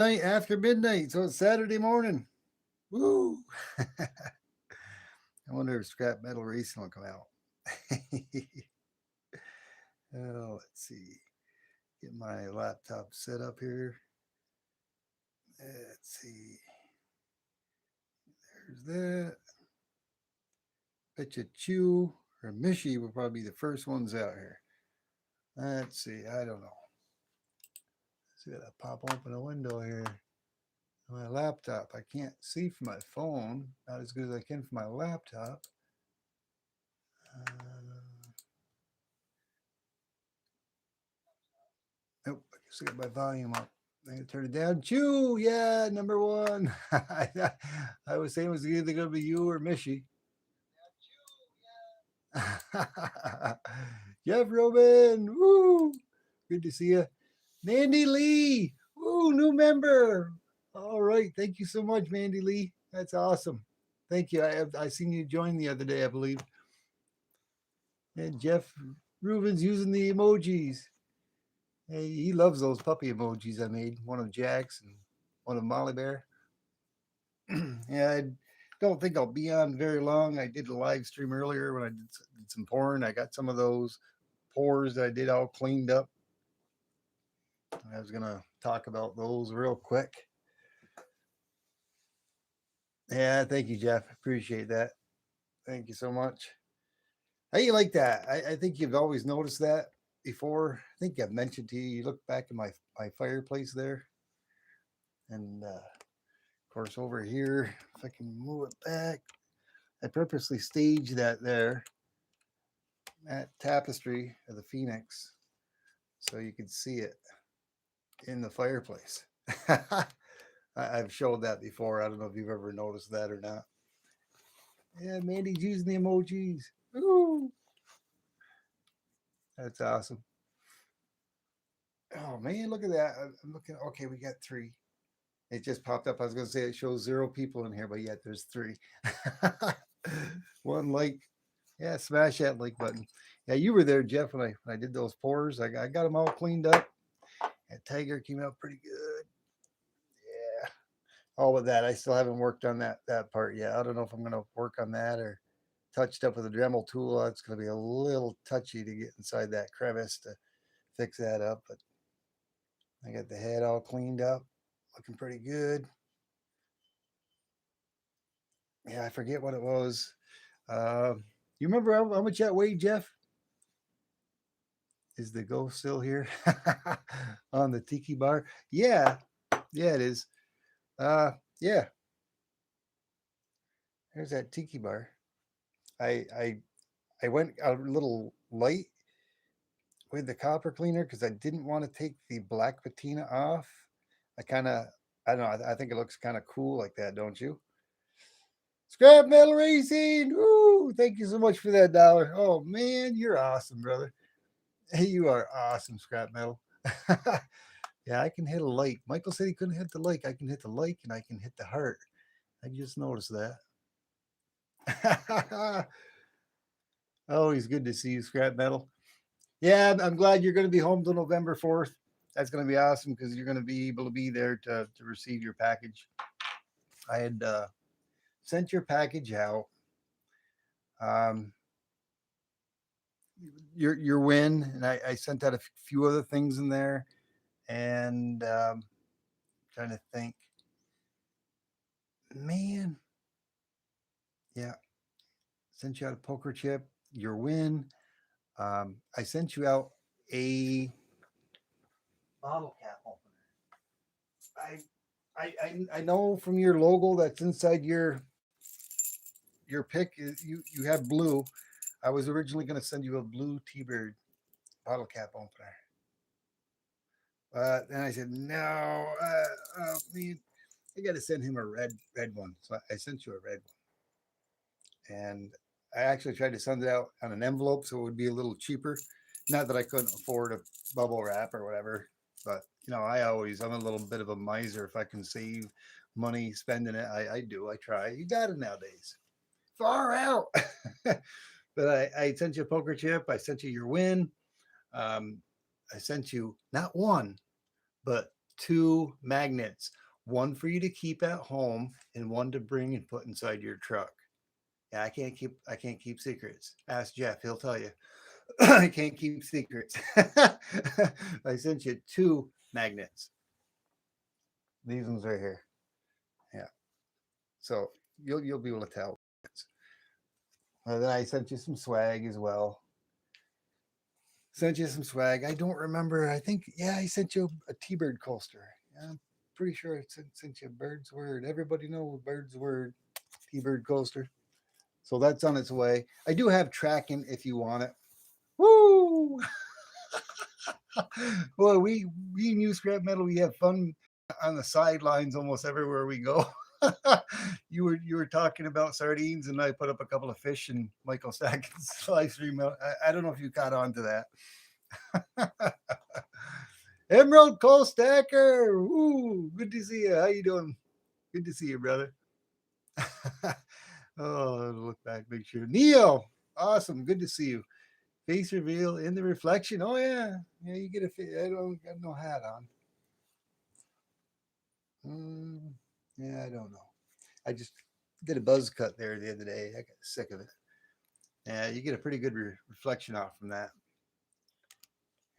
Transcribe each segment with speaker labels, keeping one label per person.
Speaker 1: night after midnight, so it's Saturday morning. Woo! I wonder if Scrap Metal Racing will come out. Oh, let's see. Get my laptop set up here. Let's see. There's that. Betcha Chew or Mishi will probably be the first ones out here. Let's see. I don't know. Let's see. I pop open a window here. My laptop. I can't see from my phone. Not as good as I can from my laptop. Nope. I guess I got my volume up. I gotta turn it down. Chew, yeah, number one. I was saying it was either gonna be you or Mishi. Jeff Robin, woo! Good to see you. Mandy Lee, woo! New member. All right, thank you so much, Mandy Lee. That's awesome. Thank you. I seen you join the other day, I believe. And Jeff Rubin's using the emojis. Hey, he loves those puppy emojis I made. One of Jack's and one of Molly Bear. Yeah, I don't think I'll be on very long. I did a live stream earlier when I did some porn. I got some of those pores that I did all cleaned up. I was gonna talk about those real quick. Yeah, thank you, Jeff. Appreciate that. Thank you so much. How you like that? I think you've always noticed that before. I think I've mentioned to you. You look back at my fireplace there, and of course over here, if I can move it back, I purposely staged that there, that tapestry of the phoenix, so you could see it in the fireplace. I've showed that before. I don't know if you've ever noticed that or not. Yeah, Mandy's using the emojis. Ooh, that's awesome. Oh man, look at that. I'm looking. Okay, we got three. It just popped up. I was going to say it shows 0 people in here, but yet there's three. One like. Yeah, smash that like button. Yeah, you were there, Jeff, when I did those pours. I got them all cleaned up. That tiger came out pretty good. Yeah, all of that. I still haven't worked on that part yet. I don't know if I'm going to work on that or touched up with a Dremel tool. It's going to be a little touchy to get inside that crevice to fix that up. But I got the head all cleaned up, looking pretty good. Yeah, I forget what it was. You remember how much that weighed, Jeff? Is the ghost still here on the tiki bar? Yeah, yeah, it is. Yeah, there's that tiki bar. I I I went a little light with the copper cleaner because I didn't want to take the black patina off. I kind of, I don't know. I think it looks kind of cool like that, don't you? Scrap Metal Racing. Woo! Thank you so much for that dollar. Oh man, you're awesome, brother. Hey, you are awesome, Scrap Metal. Yeah, I can hit a like. Michael said he couldn't hit the like. I can hit the like and I can hit the heart. I just noticed that. Always good to see you, Scrap Metal. Yeah, I'm glad you're going to be home till November 4th. That's going to be awesome because you're going to be able to be there to receive your package. I had sent your package out. Um, your win, and I sent out a few other things in there, and trying to think, man, yeah, sent you out a poker chip, your win. I sent you out a bottle cap opener. I know from your logo that's inside your pick. You have blue. I was originally going to send you a blue T-Bird bottle cap opener. Then I said no. Man, I got to send him a red one. So I sent you a red one, and I actually tried to send it out on an envelope so it would be a little cheaper. Not that I couldn't afford a bubble wrap or whatever, but I'm a little bit of a miser. If I can save money spending it, I do. I try. You got it nowadays. Far out. But I sent you a poker chip. I sent you your win. Um, I sent you not one, but 2 magnets, one for you to keep at home and one to bring and put inside your truck. Yeah, I can't keep secrets. Ask Jeff, he'll tell you. I can't keep secrets. I sent you 2 magnets. These ones right here. Yeah. So you'll be able to tell. Then I sent you some swag as well. Sent you some swag. I don't remember. I think, yeah, I sent you a T-Bird coaster. Yeah, I'm pretty sure I sent you a Bird's Word. Everybody know Bird's Word T-Bird coaster. So that's on its way. I do have tracking if you want it. Woo! Well, we in U Scrap Metal, we have fun on the sidelines almost everywhere we go. You were talking about sardines, and I put up a couple of fish in Michael Stacken's live stream. I don't know if you caught on to that. Emerald Cole Stacker, ooh, good to see you. How you doing? Good to see you, brother. Oh, look back, make sure. Neo, awesome, good to see you. Face reveal in the reflection. Oh yeah, yeah. You get a. I don't got no hat on. Yeah, I don't know. I just did a buzz cut there the other day. I got sick of it. Yeah, you get a pretty good reflection off from that.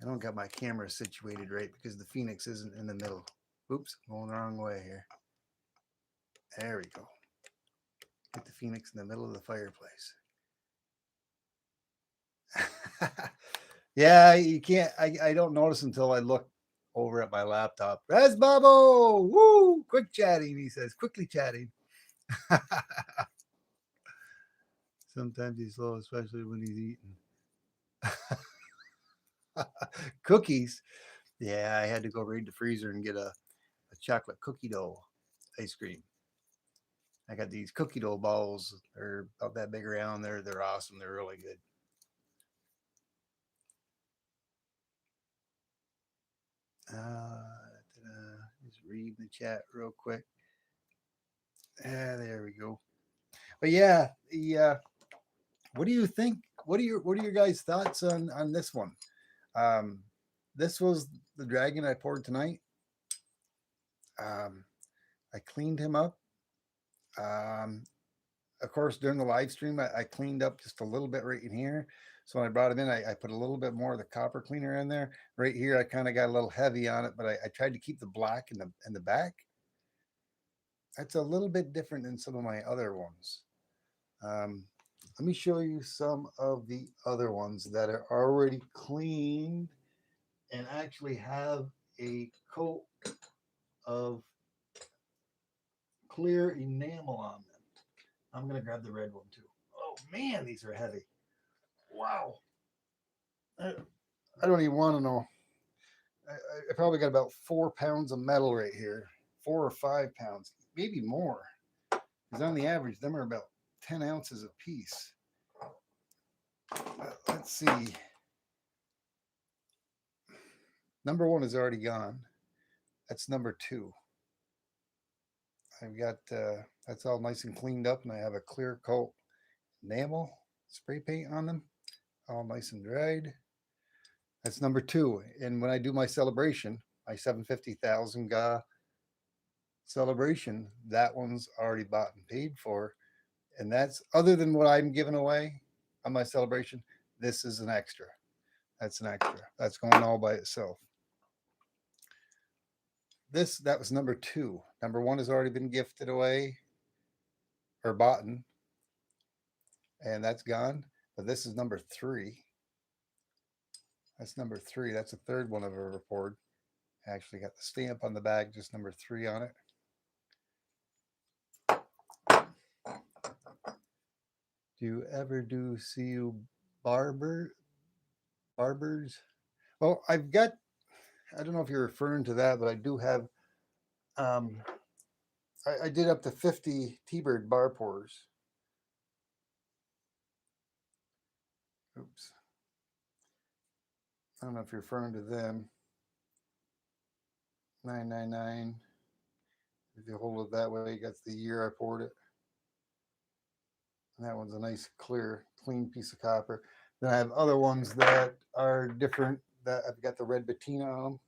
Speaker 1: I don't got my camera situated right because the Phoenix isn't in the middle. Oops, going the wrong way here. There we go. Get the Phoenix in the middle of the fireplace. Yeah, you can't. I don't notice until I look over at my laptop. Raz Babo, woo! Quick chatting, he says. Quickly chatting. Sometimes he's slow, especially when he's eating. Cookies. Yeah, I had to go raid the freezer and get a chocolate cookie dough ice cream. I got these cookie dough balls. They're about that big around. They're awesome. They're really good. Just read the chat real quick. There we go. But yeah, what do you think? What are your guys' thoughts on this one? This was the dragon I poured tonight. I cleaned him up. Of course, during the live stream, I cleaned up just a little bit right in here. So when I brought him in, I put a little bit more of the copper cleaner in there. Right here, I kind of got a little heavy on it, but I tried to keep the black in the back. That's a little bit different than some of my other ones. Let me show you some of the other ones that are already cleaned and actually have a coat of clear enamel on them. I'm going to grab the red one too. Oh man, these are heavy. Wow. I don't even want to know. I probably got about 4 pounds of metal right here. 4 or 5 pounds, maybe more. Because on the average, them are about 10 ounces a piece. Let's see. Number 1 is already gone. That's number 2. I've got that's all nice and cleaned up, and I have a clear coat enamel spray paint on them, all nice and dried. That's number 2. And when I do my celebration, my 750,000 GA celebration, that one's already bought and paid for. And that's other than what I'm giving away on my celebration. This is an extra. That's an extra. That's going all by itself. That was number 2. Number 1 has already been gifted away or bought, and that's gone. But this is number 3. That's number 3. That's the third one I've ever poured. Actually got the stamp on the bag, just number 3 on it. Do you ever do CU barbers? Well, I've got, I don't know if you're referring to that, but I do have, I did up to 50 T-Bird bar pours. Oops. I don't know if you're referring to them. 999. If you hold it that way, that's the year I poured it. And that one's a nice, clear, clean piece of copper. Then I have other ones that are different, that I've got the red patina on them.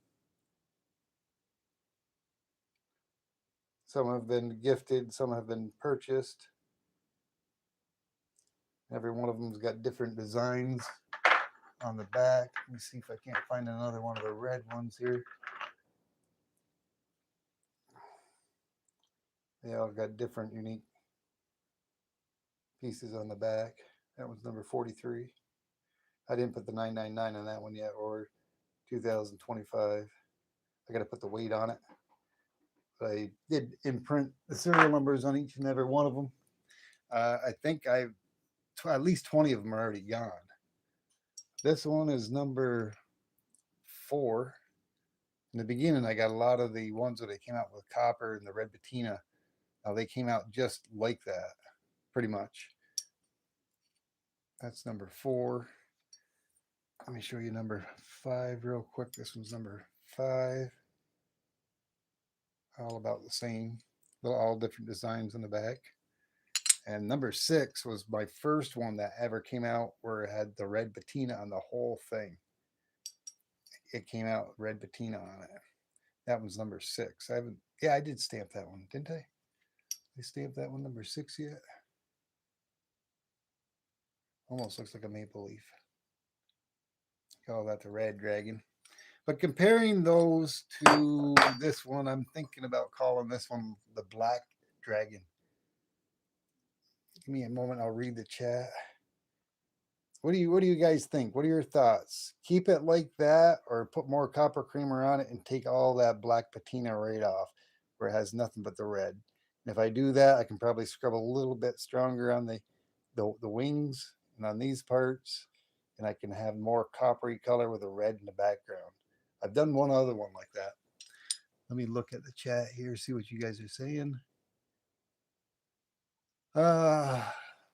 Speaker 1: Some have been gifted, some have been purchased. Every one of them's got different designs on the back. Let me see if I can't find another one of the red ones here. They all got different unique pieces on the back. That one's number 43. I didn't put the 999 on that one yet, or 2025. I got to put the weight on it. But I did imprint the serial numbers on each and every one of them. I think at least 20 of them are already gone. This one is number 4. In the beginning, I got a lot of the ones that they came out with copper and the red patina. Now they came out just like that, pretty much. That's number 4. Let me show you number 5 real quick. This one's number 5. All about the same, all different designs in the back. And number 6 was my first one that ever came out where it had the red patina on the whole thing. It came out red patina on it. That one's number 6. I did stamp that one, didn't I? I stamped that one number 6 yet? Almost looks like a maple leaf. Call that the red dragon. But comparing those to this one, I'm thinking about calling this one the black dragon. Give me a moment, I'll read the chat. What do you guys think? What are your thoughts? Keep it like that or put more copper creamer on it and take all that black patina right off where it has nothing but the red. And if I do that, I can probably scrub a little bit stronger on the wings and on these parts, and I can have more coppery color with a red in the background. I've done one other one like that. Let me look at the chat here, see what you guys are saying.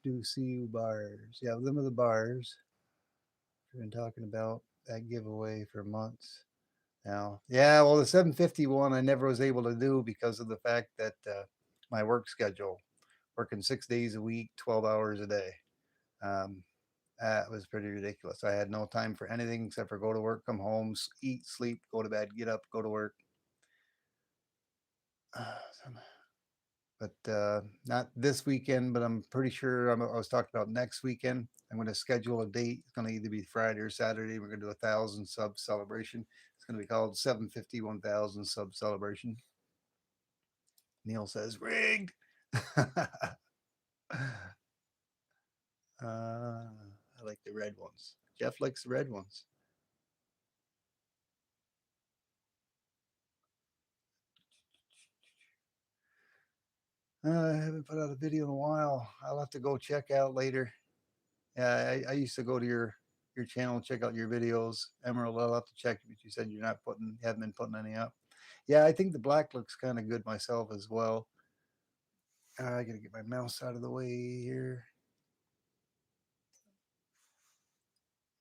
Speaker 1: Do see bars. Yeah, them are the bars. We've been talking about that giveaway for months now. Yeah, well, the 751 I never was able to do because of the fact that my work schedule, working 6 days a week, 12 hours a day. That was pretty ridiculous. I had no time for anything except for go to work, come home, eat, sleep, go to bed, get up, go to work. But not this weekend, but I'm pretty sure I was talking about next weekend. I'm going to schedule a date. It's going to either be Friday or Saturday. We're going to do 1,000 sub celebration. It's going to be called 750 1,000 sub celebration. Neil says rigged. I like the red ones. Jeff likes the red ones. I haven't put out a video in a while. I'll have to go check out later. Yeah, I used to go to your channel, check out your videos. Emerald, I'll have to check, but you said you haven't been putting any up. Yeah, I think the black looks kind of good myself as well. I gotta get my mouse out of the way here.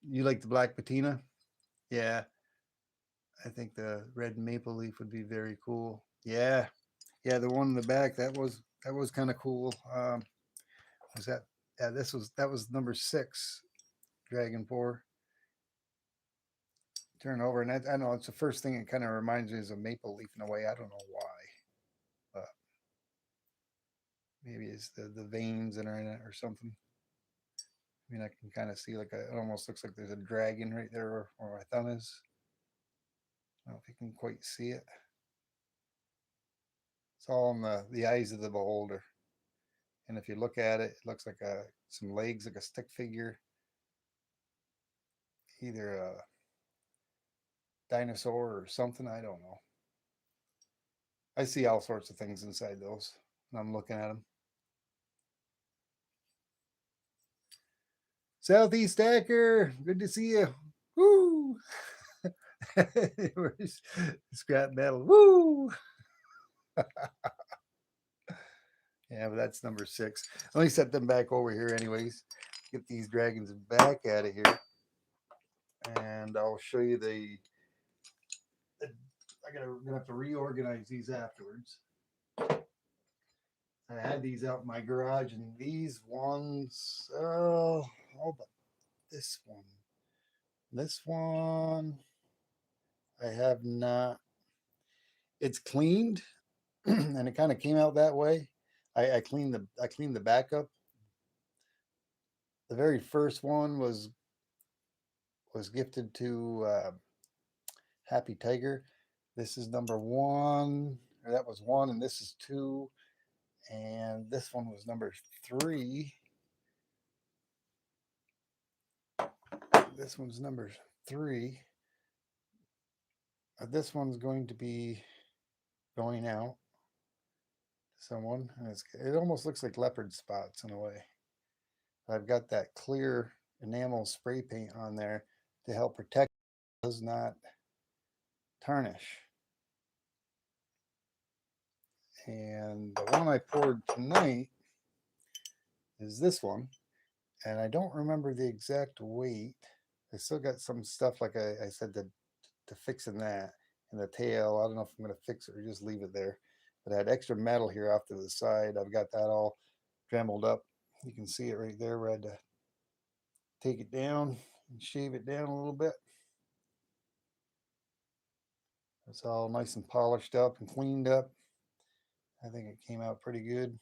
Speaker 1: You like the black patina? Yeah, I think the red maple leaf would be very cool. Yeah, yeah, the one in the back that was kind of cool. Was that? Yeah, that was number 6, Dragon 4. Turn over, and I know it's the first thing it kind of reminds me is a maple leaf in a way. I don't know why, but maybe it's the veins that are in it or something. I mean, I can kind of see it almost looks like there's a dragon right there where my thumb is. I don't know if you can quite see it. It's all in the eyes of the beholder. And if you look at it, it looks like some legs, like a stick figure, either a dinosaur or something. I don't know. I see all sorts of things inside those when I'm looking at them. Southeast Stacker, good to see you. Woo! Scrap metal. Woo! Yeah, but that's number 6. Let me set them back over here anyways. Get these dragons back out of here. And I'll show you I'm gonna have to reorganize these afterwards. I had these out in my garage, and these ones, but this one, I have not. It's cleaned, and it kind of came out that way. I cleaned the back up. The very first one was gifted to Happy Tiger. This is number one. Or that was one, and this is two, and this one was number three. This one's number three. This one's going to be going out to someone, and it almost looks like leopard spots in a way. I've got that clear enamel spray paint on there to help protect it does not tarnish. And the one I poured tonight is this one, and I don't remember the exact weight. I still got some stuff, like I said, to fixing that. And the tail, I don't know if I'm going to fix it or just leave it there. But I had extra metal here off to the side. I've got that all dremeled up. You can see it right there where I had to take it down and shave it down a little bit. It's all nice and polished up and cleaned up. I think it came out pretty good.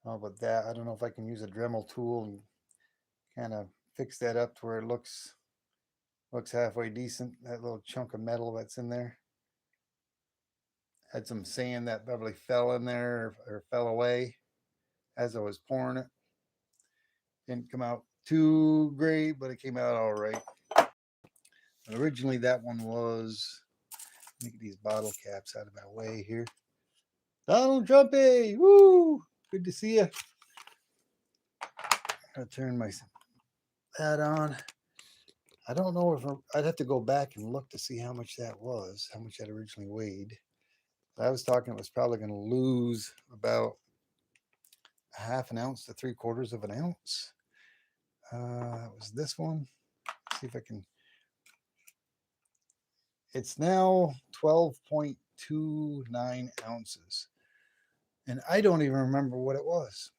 Speaker 1: How about that? I don't know if I can use a Dremel tool and kind of fix that up to where it looks halfway decent. That little chunk of metal that's in there. Had some sand that probably fell in there or fell away as I was pouring it. Didn't come out too great, but it came out all right. Originally, that one was, let me get these bottle caps out of my way here. Donald Trumpy, woo! Good to see you. I'll turn my that on. I don't know if I'd have to go back and look to see how much that was, how much that originally weighed. I was talking it was probably going to lose about a half an ounce to 3/4 of an ounce. It was this one. Let's see if I can. It's now 12.29 ounces. And I don't even remember what it was.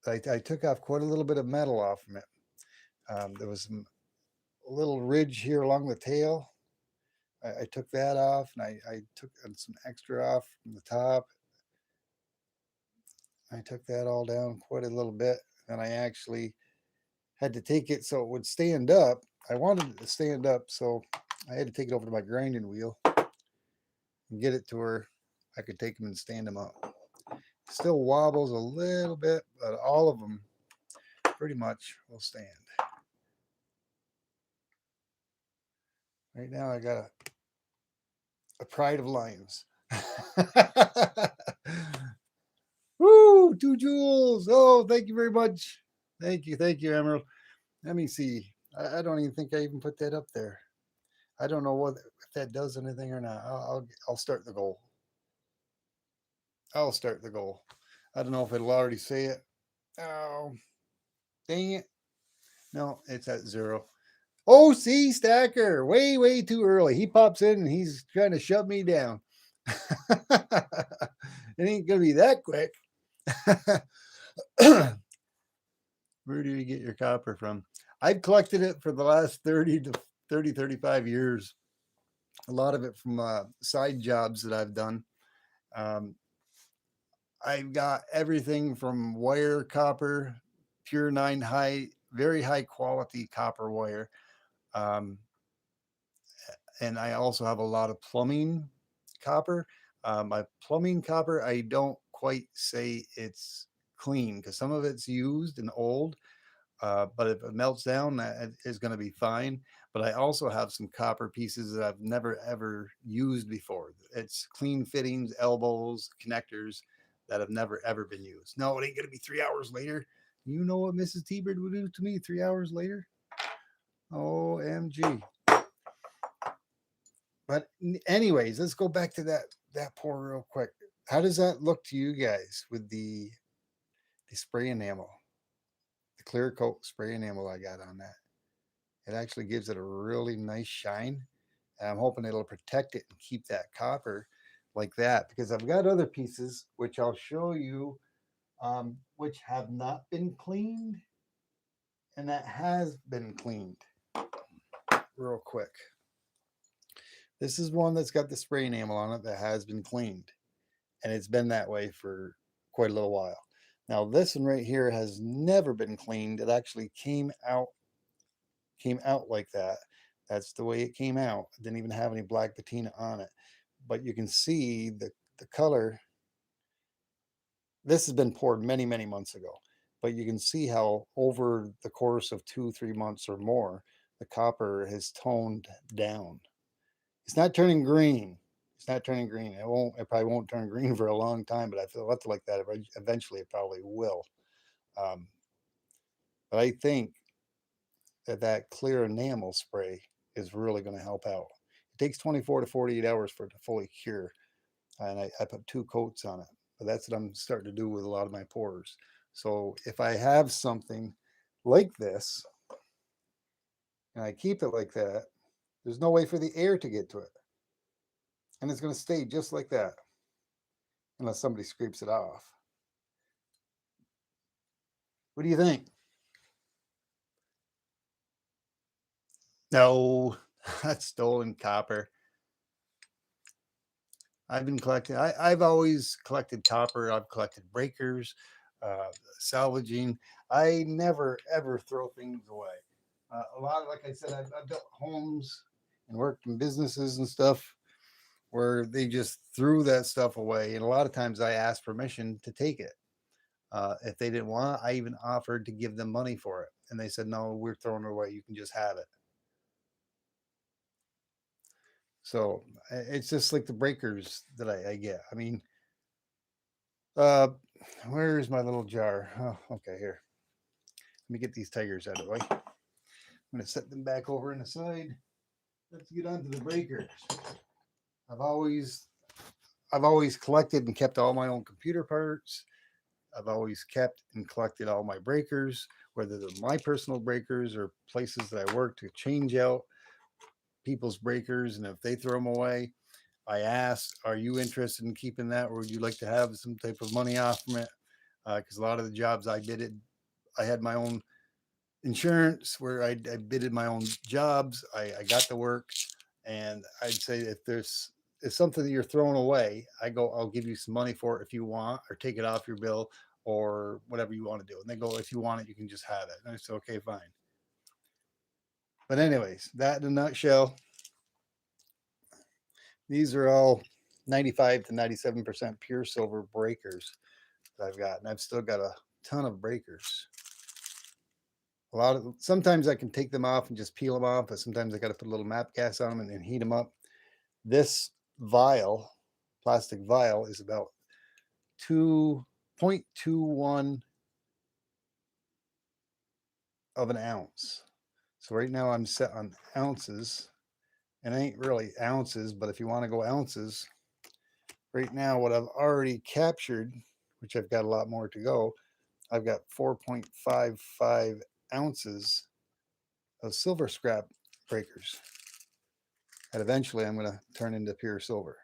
Speaker 1: I took off quite a little bit of metal off from it. There was a little ridge here along the tail. I took that off, and I took some extra off from the top. I took that all down quite a little bit. And I actually had to take it so it would stand up. I wanted it to stand up, so I had to take it over to my grinding wheel and get it to where I could take them and stand them up. Still wobbles a little bit, but all of them pretty much will stand. Right now I got a pride of lions. Woo, 2 joules. Oh, thank you very much. Thank you, Emerald. Let me see. I don't even think I even put that up there. I don't know if that does anything or not. I'll start the goal. I'll start the goal. I don't know if it'll already say it. Oh, dang it. No, it's at 0. Oh, see, Stacker, way too early. He pops in and he's trying to shut me down. It ain't going to be that quick. Where do you get your copper from? I've collected it for the last 35 years. A lot of it from side jobs that I've done. I've got everything from wire copper, pure 9 very high quality copper wire. And I also have a lot of plumbing copper. My plumbing copper, I don't quite say it's clean because some of it's used and old. But if it melts down, that is going to be fine. But I also have some copper pieces that I've never ever used before. It's clean fittings, elbows, connectors that have never ever been used. No, it ain't going to be 3 hours later. You know what Mrs. T-Bird would do to me 3 hours later? OMG. But anyways, let's go back to that pour real quick. How does that look to you guys with the spray enamel? The clear coat spray enamel I got on that. It actually gives it a really nice shine. And I'm hoping it'll protect it and keep that copper like that, because I've got other pieces which I'll show you, which have not been cleaned, and that has been cleaned real quick. This is one that's got the spray enamel on it that has been cleaned, and it's been that way for quite a little while. Now this one right here has never been cleaned. It actually came out like that. That's the way it came out. It didn't even have any black patina on it. But you can see the color. This has been poured many, many months ago. But you can see how over the course of 2, 3 months or more, the copper has toned down. It's not turning green. It's not turning green. It probably won't turn green for a long time, but I feel like that eventually it probably will. Um, but I think that clear enamel spray is really going to help out. It takes 24 to 48 hours for it to fully cure. And I put 2 coats on it, but that's what I'm starting to do with a lot of my pores. So if I have something like this and I keep it like that, there's no way for the air to get to it. And it's going to stay just like that unless somebody scrapes it off. What do you think? No, that's stolen copper. I've been collecting. I've always collected copper. I've collected breakers, salvaging. I never ever throw things away. A lot, like I said, I've built homes and worked in businesses and stuff where they just threw that stuff away. And a lot of times I asked permission to take it. If they didn't want it, I even offered to give them money for it. And they said, no, we're throwing it away. You can just have it. So it's just like the breakers that I get. I mean, uh, where's my little jar? Oh, okay, here. Let me get these tigers out of the way. I'm going to set them back over in the side. Let's get on to the breakers. I've always collected and kept all my own computer parts. I've always kept and collected all my breakers, whether they're my personal breakers or places that I work to change out people's breakers. And if they throw them away, I ask, are you interested in keeping that, or would you like to have some type of money off from it? Because a lot of the jobs I did, I had my own insurance where I bidded my own jobs. I got the work, and I'd say if something that you're throwing away, I'll give you some money for it if you want, or take it off your bill, or whatever you want to do. And they go, if you want it, you can just have it. And I said, okay, fine. But anyways, that in a nutshell, these are all 95 to 97% pure silver breakers that I've got, and I've still got a ton of breakers. Sometimes I can take them off and just peel them off, but sometimes I got to put a little MAPP gas on them and heat them up. This plastic vial, is about 2.21 of an ounce. So right now I'm set on ounces, and it ain't really ounces, but if you want to go ounces, right now what I've already captured, which I've got a lot more to go, I've got 4.55 ounces of silver scrap breakers that eventually I'm going to turn into pure silver.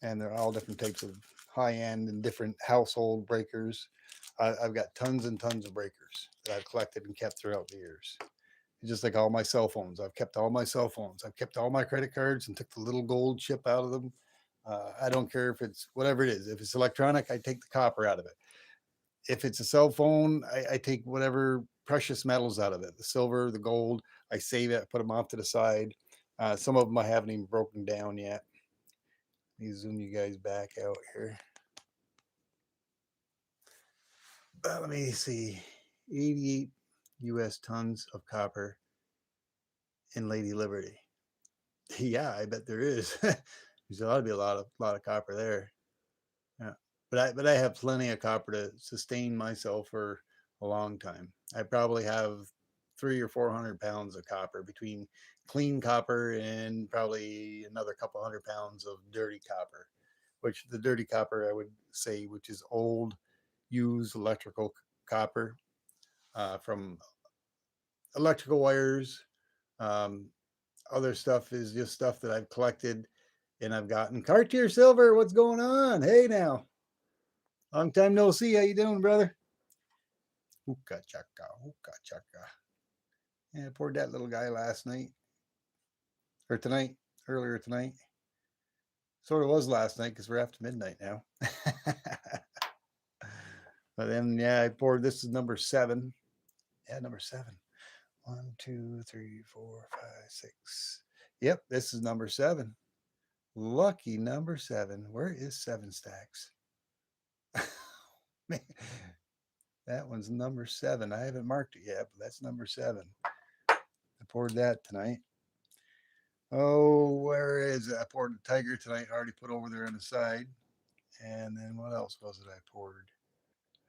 Speaker 1: And they're all different types of high end and different household breakers. I've got tons and tons of breakers that I've collected and kept throughout the years. It's just like all my cell phones. I've kept all my cell phones. I've kept all my credit cards and took the little gold chip out of them. I don't care if it's whatever it is. If it's electronic, I take the copper out of it. If it's a cell phone, I take whatever precious metals out of it, the silver, the gold. I save it, put them off to the side. Some of them I haven't even broken down yet. Let me zoom you guys back out here. Let me see. 88 US tons of copper in Lady Liberty. Yeah, I bet there is. There's ought to be a lot of copper there. Yeah. But I have plenty of copper to sustain myself for a long time. I probably have 300 or 400 pounds of copper between clean copper and probably another couple 100 pounds of dirty copper, which the dirty copper I would say, which is old, used electrical copper from electrical wires. Um, Other stuff is just stuff that I've collected and I've gotten. Cartier Silver, what's going on? Hey now. Long time no see. How you doing, brother? Hookah chaka, hookah chaka. Yeah, I poured that little guy last night or tonight. earlier tonight. Sort of was last night because we're after midnight now. But then, yeah, I poured. This is number 7. Yeah, number 7. 1, 2, 3, 4, 5, 6. Yep, this is number 7. Lucky number 7. Where is 7 stacks? Man, that one's number 7. I haven't marked it yet, but that's number 7. I poured that tonight. Oh, where is it? I poured the Tiger tonight. I already put over there on the side. And then what else was it I poured?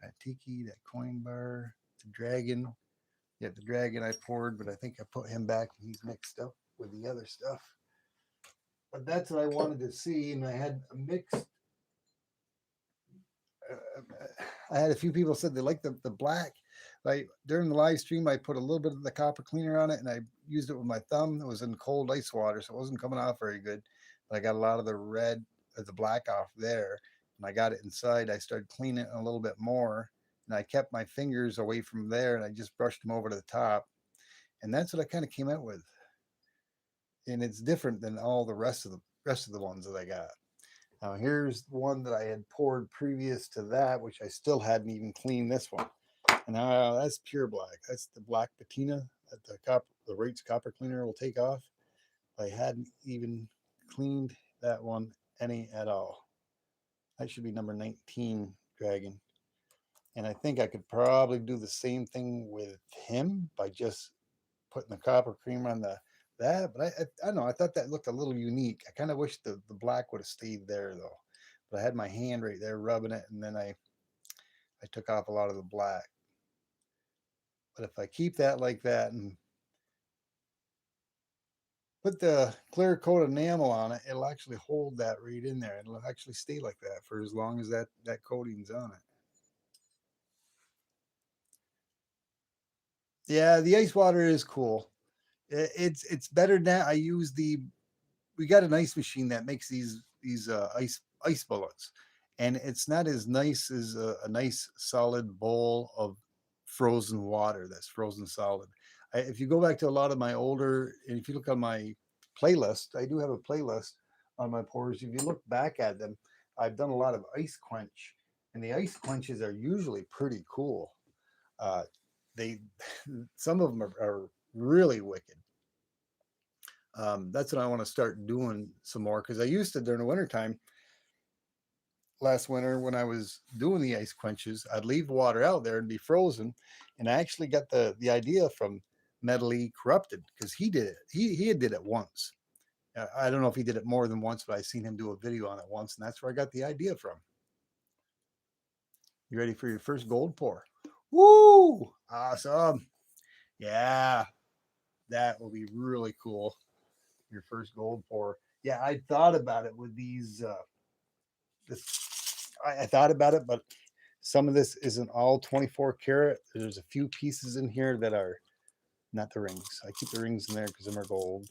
Speaker 1: That Tiki, that Coin Bar, the Dragon. Yeah, the Dragon I poured, but I think I put him back and he's mixed up with the other stuff. But that's what I wanted to see, and I had a mixed. I had a few people said they like the black. Like during the live stream, I put a little bit of the copper cleaner on it, and I used it with my thumb. It was in cold ice water, so it wasn't coming off very good. But I got a lot of the red, the black off there, and I got it inside. I started cleaning it a little bit more, and I kept my fingers away from there, and I just brushed them over to the top, and that's what I kind of came out with. And it's different than all the rest of the ones that I got. Now here's one that I had poured previous to that, which I still hadn't even cleaned this one. And now that's pure black. That's the black patina that the Rates copper cleaner will take off. I hadn't even cleaned that one any at all. That should be number 19 Dragon. And I think I could probably do the same thing with him by just putting the copper cream on that. But I don't know. I thought that looked a little unique. I kind of wish the black would have stayed there though. But I had my hand right there rubbing it, and then I took off a lot of the black. But if I keep that like that and put the clear coat enamel on it, it'll actually hold that right in there. It'll actually stay like that for as long as that coating's on it. Yeah, the ice water is cool. It's better now. We got an ice machine that makes these ice bullets, and it's not as nice as a nice solid bowl of frozen water that's frozen solid. If you go back to a lot of my older, and if you look on my playlist, I do have a playlist on my pours. If you look back at them, I've done a lot of ice quench, and the ice quenches are usually pretty cool. Uh, they some of them are really wicked. That's what I want to start doing some more, because I used to during the wintertime last winter when I was doing the ice quenches, I'd leave the water out there and be frozen. And I actually got the idea from Metally Corrupted, because he did it. He did it once. I don't know if he did it more than once, but I seen him do a video on it once, and that's where I got the idea from. You ready for your first gold pour? Woo! Awesome. Yeah, that will be really cool. Your first gold pour. Yeah, I thought about it with these. I thought about it, but some of this isn't all 24 karat. There's a few pieces in here that are not the rings. I keep the rings in there because them are gold.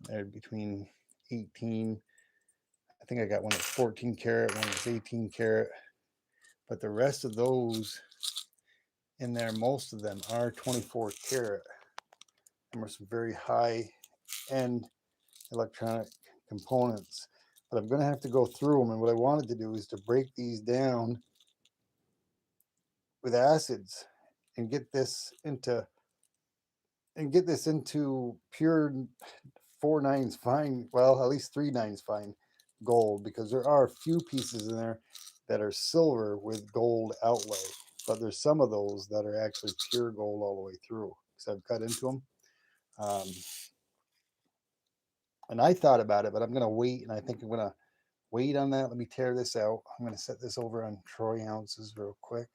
Speaker 1: They're between 18. I think I got one that's 14 karat, one that's 18 karat. But the rest of those in there, most of them are 24 karat. There are some very high end electronic components. But I'm going to have to go through them. And what I wanted to do is to break these down with acids and get this into pure 4/9 fine, well, at least 3/9 fine gold, because there are a few pieces in there that are silver with gold outlay, but there's some of those that are actually pure gold all the way through, because I've cut into them. And I thought about it, but I'm going to wait, and I think I'm going to wait on that. Let me tear this out. I'm going to set this over on troy ounces real quick.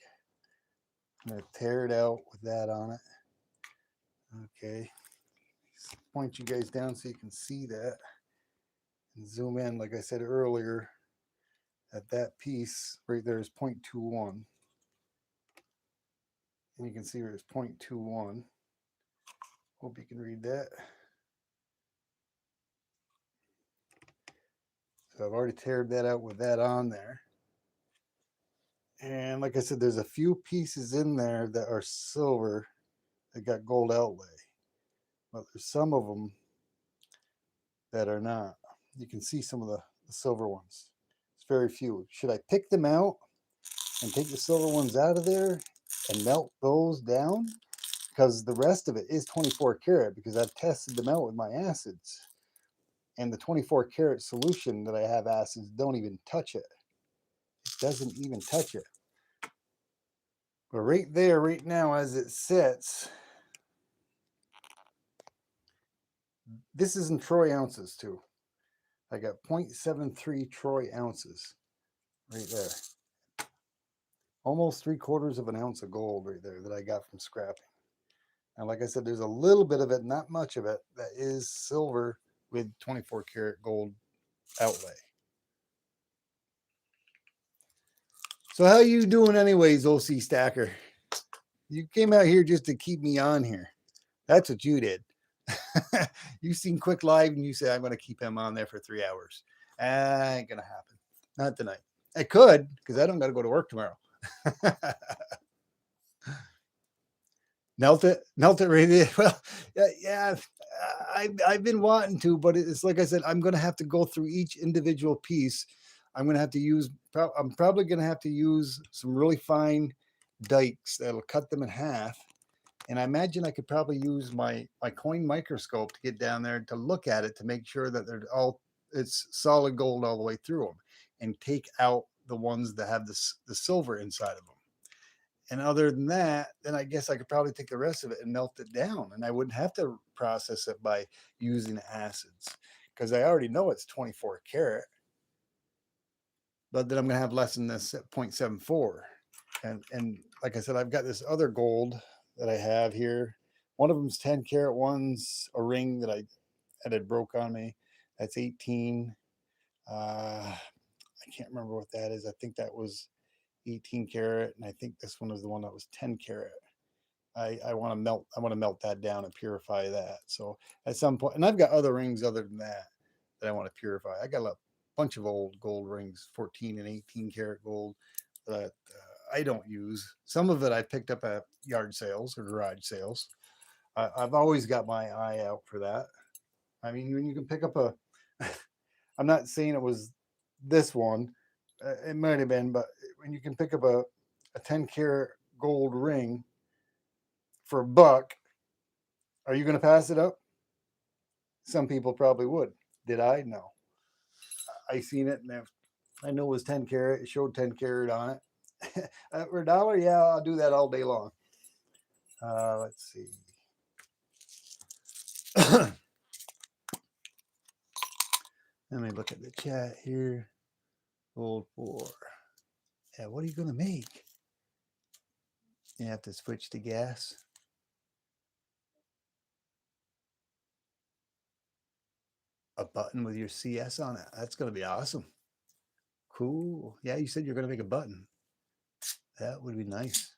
Speaker 1: I'm going to tear it out with that on it. Okay. Point you guys down so you can see that. And zoom in, like I said earlier, at that piece right there is 0.21. And you can see where it's 0.21. Hope you can read that. So I've already teared that out with that on there. And like I said, there's a few pieces in there that are silver that got gold outlay. But there's some of them that are not. You can see some of the silver ones. It's very few. Should I pick them out and take the silver ones out of there and melt those down? Because the rest of it is 24 karat, because I've tested them out with my acids. And the 24 karat solution that I have acids don't even touch it. It doesn't even touch it. But right there, right now, as it sits, this is in troy ounces too. I got 0.73 troy ounces right there. Almost 3/4 of an ounce of gold right there that I got from scrapping. And like I said, there's a little bit of it, not much of it, that is silver with 24 karat gold outlay. So how you doing anyways, OC Stacker? You came out here just to keep me on here. That's what you did. You seen Quick Live and you said, I'm going to keep him on there for 3 hours. Ain't going to happen. Not tonight. I could, because I don't got to go to work tomorrow. Melt it right there. Well, yeah, I've been wanting to, but it's like I said, I'm going to have to go through each individual piece. I'm going to have to use, I'm probably going to have to use some really fine dikes that'll cut them in half. And I imagine I could probably use my coin microscope to get down there to look at it to make sure that it's solid gold all the way through them, and take out the ones that have the silver inside of them. And other than that, then I guess I could probably take the rest of it and melt it down, and I wouldn't have to process it by using acids, because I already know it's 24 karat. But then I'm going to have less than this at 0.74. And like I said, I've got this other gold that I have here. One of them's 10 karat, one's a ring that had broke on me. That's 18. I can't remember what that is. I think that was 18 karat, and I think this one is the one that was 10 karat. I want to melt that down and purify that. So at some point, and I've got other rings other than that I want to purify. I got a bunch of old gold rings, 14 and 18 karat gold, that I don't use. Some of it I picked up at yard sales or garage sales. I've always got my eye out for that. I mean, when you can pick up I'm not saying it was this one, it might have been, but when you can pick up a 10 karat gold ring for $1, are you going to pass it up? Some people probably would. Did I? No. I seen it, and I know it was 10 karat. It showed 10 karat on it. For $1, yeah, I'll do that all day long. Let's see. Let me look at the chat here. Gold 4. Yeah, what are you going to make? You have to switch to gas. A button with your CS on it. That's going to be awesome. Cool. Yeah, you said you're going to make a button. That would be nice.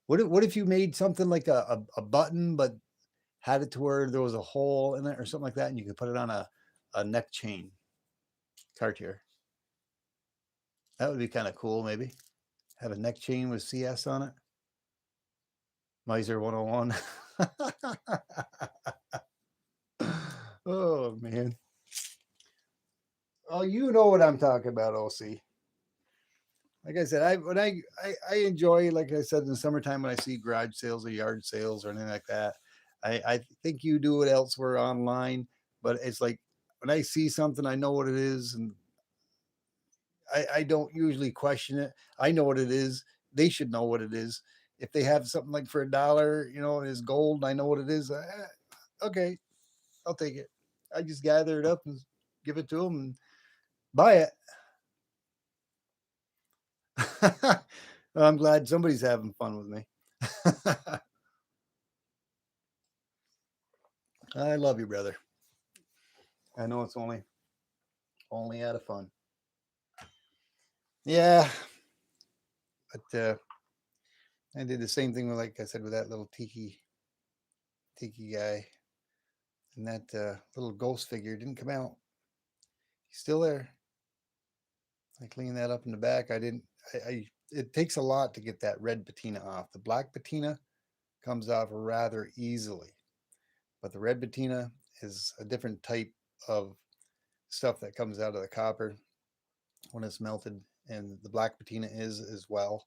Speaker 1: What if you made something like a button, but had it to where there was a hole in it or something like that, and you could put it on a neck chain Cartier? That would be kind of cool, maybe. Have a neck chain with CS on it. Miser 101. Oh, man. Oh, you know what I'm talking about, OC. Like I said, I enjoy, like I said, in the summertime when I see garage sales or yard sales or anything like that. I think you do it elsewhere online, but it's like when I see something, I know what it is, and I don't usually question it. I know what it is. They should know what it is. If they have something like for $1, and it's gold, I know what it is. Okay, I'll take it. I just gather it up and give it to them and buy it. I'm glad somebody's having fun with me. I love you, brother. I know it's only out of fun. Yeah, but I did the same thing with, like I said, with that little tiki guy, and that little ghost figure didn't come out. He's still there. I cleaned that up in the back. I didn't. It takes a lot to get that red patina off. The black patina comes off rather easily. But the red patina is a different type of stuff that comes out of the copper when it's melted, and the black patina is as well.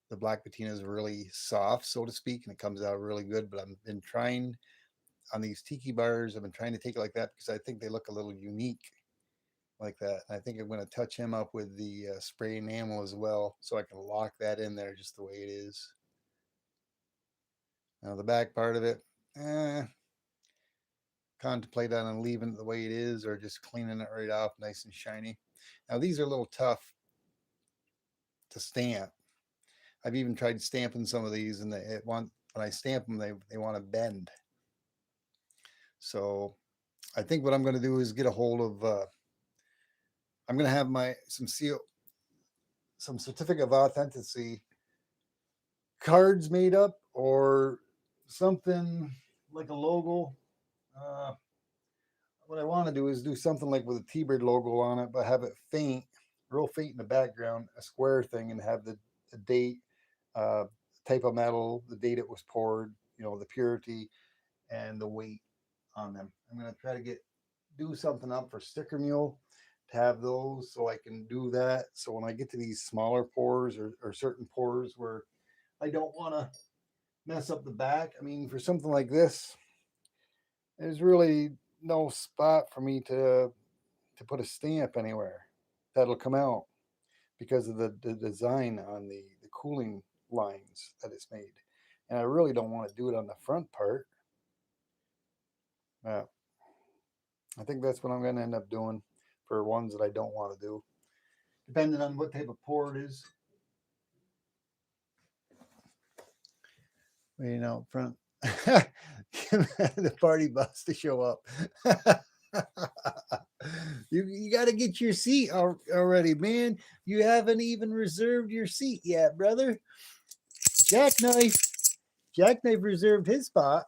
Speaker 1: The black patina is really soft, so to speak, and it comes out really good. But I've been trying on these tiki bars, I've been trying to take it like that because I think they look a little unique like that. I think I'm going to touch him up with the spray enamel as well, so I can lock that in there just the way it is. Now the back part of it, contemplate on leaving it the way it is or just cleaning it right off nice and shiny. Now these are a little tough to stamp. I've even tried stamping some of these, and when I stamp them, they want to bend. So I think what I'm going to do is get a hold of. I'm going to have some certificate of authenticity cards made up, or something like a logo. Uh, what I want to do is do something like with a T-Bird logo on it, but have it faint, real faint in the background, a square thing, and have the date, uh, type of metal, the date it was poured, the purity, and the weight on them. I'm going to try to do something up for Sticker Mule to have those, so I can do that. So when I get to these smaller pours, or certain pours where I don't want to mess up the back, I mean, for something like this, there's really no spot for me to put a stamp anywhere that'll come out because of the design on the cooling lines that it's made. And I really don't want to do it on the front part. Uh, I think that's what I'm going to end up doing for ones that I don't want to do, depending on what type of pour it is. Waiting out front. The party bus to show up. You got to get your seat already, man. You haven't even reserved your seat yet, brother. Jackknife reserved his spot.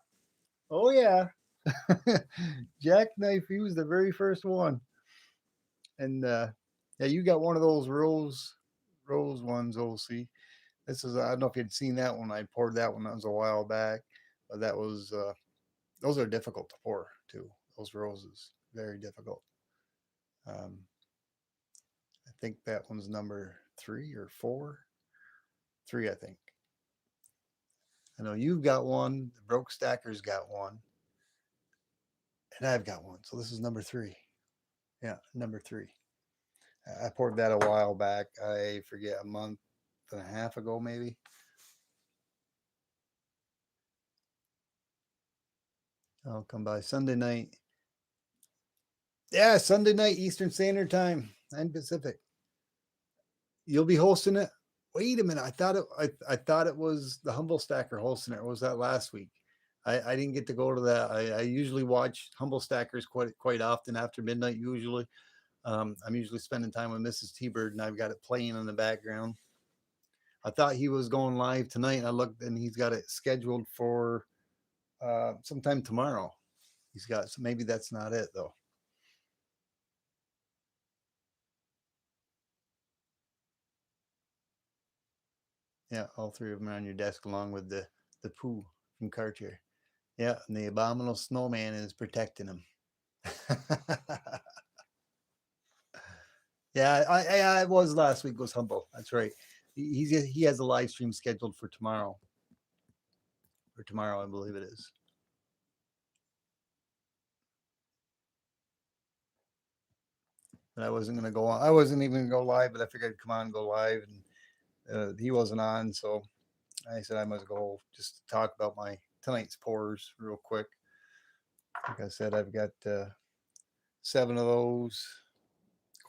Speaker 1: Oh yeah. Jackknife, he was the very first one. And yeah, you got one of those rose ones, OC. This is, I don't know if you'd seen that one. I poured that one. That was a while back, but that was those are difficult to pour too. Those roses, very difficult. I think that one's number 3 or 4. 3, I think. I know you've got one. The Broke Stacker's got one, and I've got one. So this is number 3. Yeah, number 3. I poured that a while back. I forget, a month and a half ago, maybe. I'll come by Sunday night. Yeah, Sunday night, Eastern Standard Time, 9 Pacific. You'll be hosting it. Wait a minute. I thought it was the Humble Stacker hosting it. Or was that last week? I didn't get to go to that. I usually watch Humble Stackers quite often after midnight. Usually, I'm usually spending time with Mrs. T-Bird, and I've got it playing in the background. I thought he was going live tonight, and I looked, and he's got it scheduled for sometime tomorrow. He's got, so maybe that's not it though. Yeah, all 3 of them are on your desk along with the poo from Cartier. Yeah, and the abominable snowman is protecting him. Yeah, I was last week was Humble. That's right. He has a live stream scheduled for tomorrow. For tomorrow, I believe it is. But I wasn't gonna go on. I wasn't even gonna go live, but I figured I'd come on and go live, and he wasn't on, so I said I must go just talk about my tonight's pours real quick. Like I said, I've got 7 of those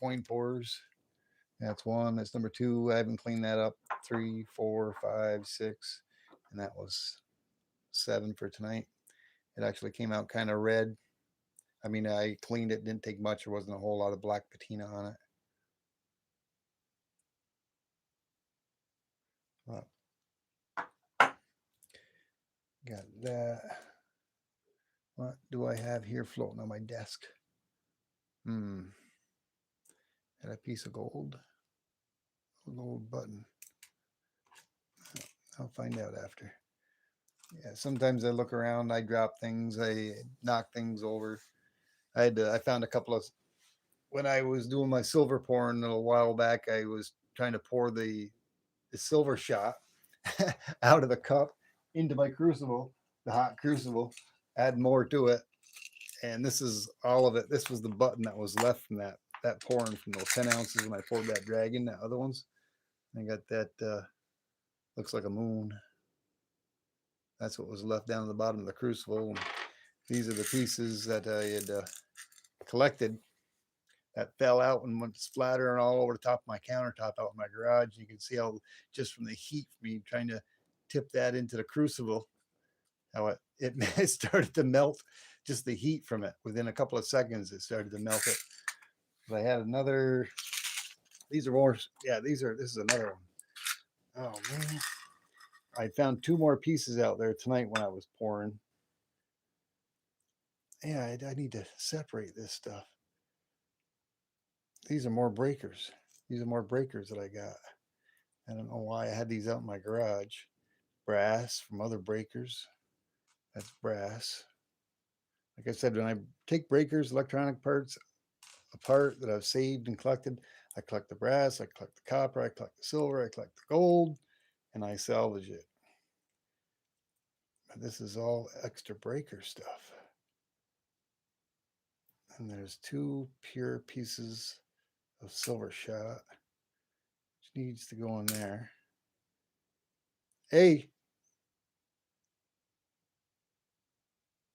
Speaker 1: coin pours. That's 1. That's number 2. I haven't cleaned that up. 3, 4, 5, 6, and that was 7 for tonight. It actually came out kind of red. I mean, I cleaned it, didn't take much. There wasn't a whole lot of black patina on it. But got that. What do I have here floating on my desk? Got a piece of gold. A gold button. I'll find out after. Yeah, sometimes I look around, I drop things, I knock things over. I found a couple of when I was doing my silver pouring a little while back. I was trying to pour the silver shot out of the cup into my crucible, the hot crucible, add more to it, and this is all of it. This was the button that was left from that pouring from those 10 ounces when I poured that dragon, that other ones. I got that looks like a moon. That's what was left down at the bottom of the crucible. And these are the pieces that I had collected that fell out and went splattering all over the top of my countertop out in my garage. You can see how just from the heat from me trying to tip that into the crucible, how it started to melt. Just the heat from it within a couple of seconds, it started to melt it. But I had another. These are more. Yeah, these are. This is another one. Oh man, I found two more pieces out there tonight when I was pouring. Yeah, I need to separate this stuff. These are more breakers. These are more breakers that I got. I don't know why I had these out in my garage. Brass from other breakers. That's brass. Like I said, when I take breakers, electronic parts apart that I've saved and collected, I collect the brass, I collect the copper, I collect the silver, I collect the gold, and I salvage it. But this is all extra breaker stuff. And there's two pure pieces of silver shot, which needs to go in there. Hey,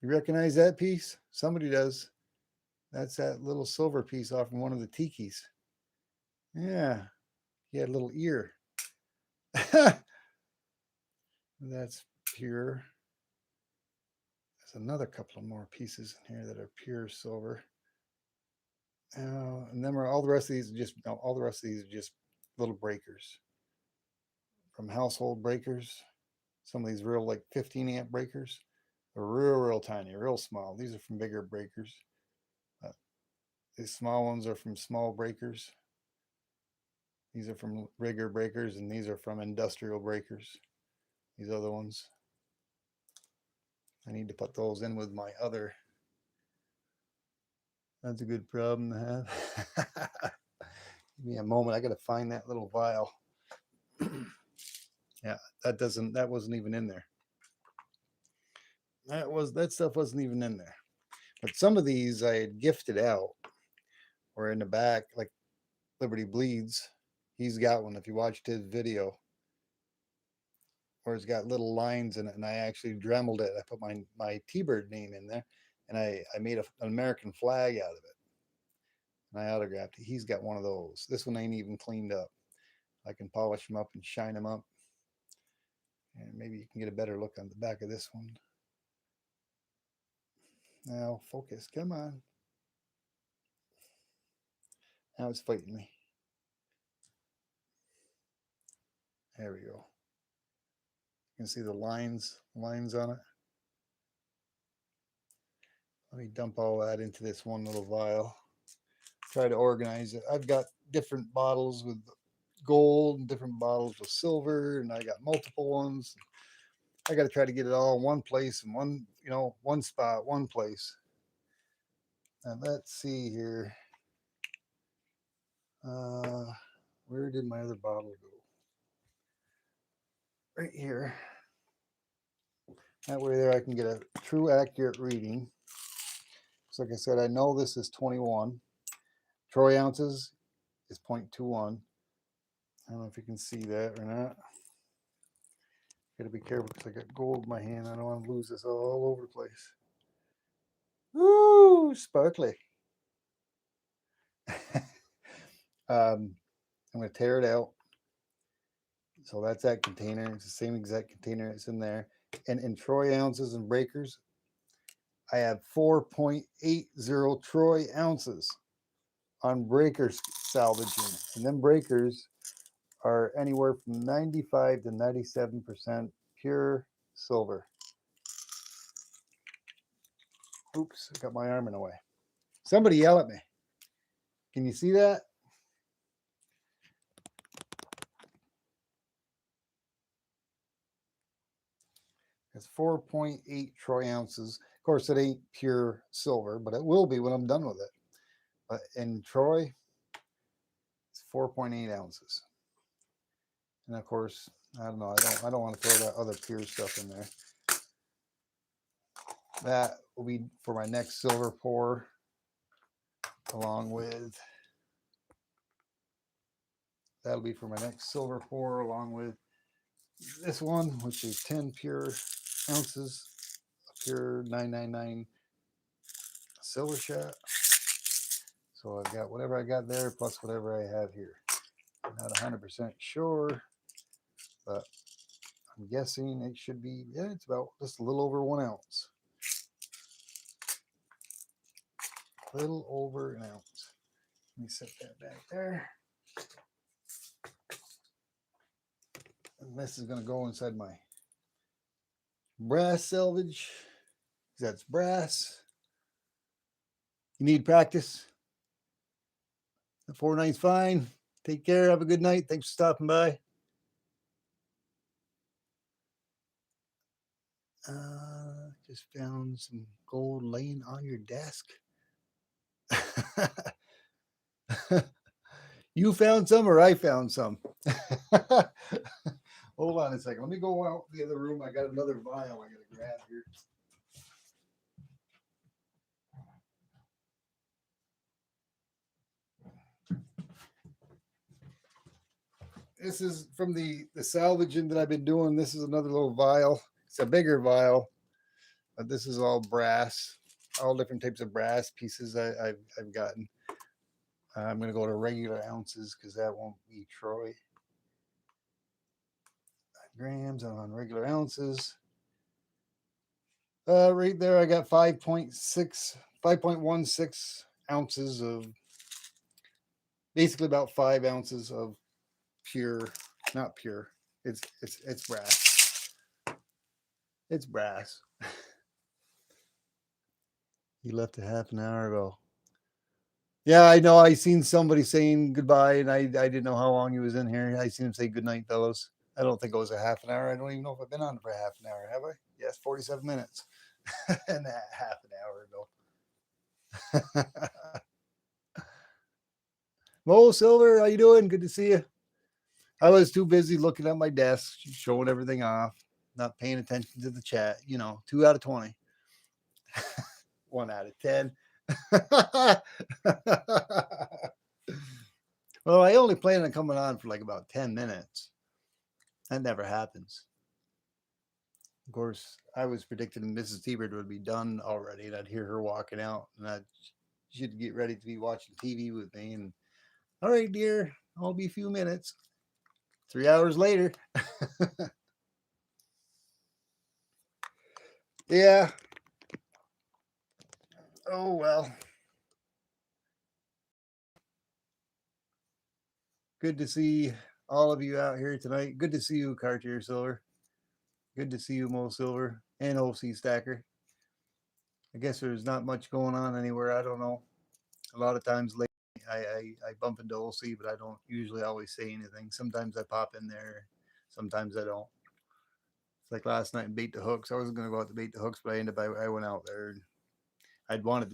Speaker 1: you recognize that piece? Somebody does. That's that little silver piece off from one of the tikis. Yeah, he had a little ear. That's pure. There's another couple of more pieces in here that are pure silver. And then all the rest of these are just all the rest of these are just little breakers from household breakers. Some of these real like 15 amp breakers are real tiny, real small. These are from bigger breakers. Uh, these small ones are from small breakers. These are from bigger breakers, and these are from industrial breakers. These other ones. I need to put those in with my other. That's a good problem to have. Give me a moment. I got to find that little vial. Yeah, that wasn't even in there. That stuff wasn't even in there. But some of these I had gifted out or in the back, like Liberty Bleeds. He's got one. If you watched his video, where it's got little lines in it, and I actually dremeled it. I put my T-Bird name in there, and I made an American flag out of it, and I autographed it. He's got one of those. This one ain't even cleaned up. I can polish them up and shine them up, and maybe you can get a better look on the back of this one. Now focus, come on. Now it's fighting me. There we go. You can see the lines on it. Let me dump all that into this one little vial. Try to organize it. I've got different bottles with gold and different bottles with silver, and I got multiple ones. I got to try to get it all in one place and one spot, one place. And let's see here. Where did my other bottle go? Right here. That way there I can get a true accurate reading. So like I said, I know this is 21. Troy ounces is 0.21. I don't know if you can see that or not. Got to be careful because I got gold in my hand. I don't want to lose this all over the place. Woo, sparkly. I'm going to tear it out. So that's that container. It's the same exact container that's in there. And in Troy ounces and breakers, I have 4.80 Troy ounces on breakers salvaging. And then breakers are anywhere from 95 to 97% pure silver. Oops, I got my arm in the way. Somebody yell at me. Can you see that? That's 4.8 troy ounces. Of course, it ain't pure silver, but it will be when I'm done with it. But in troy, it's 4.8 ounces. And of course, I don't know. I don't want to throw that other pure stuff in there. That will be for my next silver pour, along with that'll be for my next silver pour, along with this one, which is 10 pure ounces of pure 999 silver shot. So I've got whatever I got there plus whatever I have here. I'm not 100% sure, but I'm guessing it should be, yeah, it's about just a little over 1 ounce. A little over an ounce. Let me set that back there. And this is going to go inside my brass selvage. That's brass. You need practice. The 4-9's fine. Take care. Have a good night. Thanks for stopping by. Just found some gold laying on your desk. You found some or I found some? Hold on a second. Let me go out the other room. I got another vial I got to grab here. This is from the salvaging that I've been doing. This is another little vial. It's a bigger vial, but this is all brass, all different types of brass pieces I've gotten. I'm going to go to regular ounces because that won't be troy. 9 grams on regular ounces. Right there, I got 5.16 ounces of, basically about 5 ounces of pure, not pure. It's brass. It's brass. He left a half an hour ago. Yeah, I know. I seen somebody saying goodbye, and I didn't know how long he was in here. I seen him say good night, fellows. I don't think it was a half an hour. I don't even know if I've been on for half an hour, have I? Yes, 47 minutes. And that half an hour ago. Mo Silver, how you doing? Good to see you. I was too busy looking at my desk, showing everything off, not paying attention to the chat. 2 out of 20. 1 out of 10. Well, I only plan on coming on for like about 10 minutes. That never happens. Of course, I was predicting Mrs. T-Bird would be done already, and I'd hear her walking out, and she'd get ready to be watching TV with me. And all right, dear, I'll be a few minutes. 3 hours later. Yeah. Oh, well. Good to see all of you out here tonight. Good to see you, Cartier Silver. Good to see you, Mo Silver, and OC Stacker. I guess there's not much going on anywhere. I don't know. A lot of times lately, I bump into OC, but I don't usually always say anything. Sometimes I pop in there. Sometimes I don't. It's like last night in Bait the Hooks. I wasn't going to go out to Bait the Hooks, but I went out there. And I wanted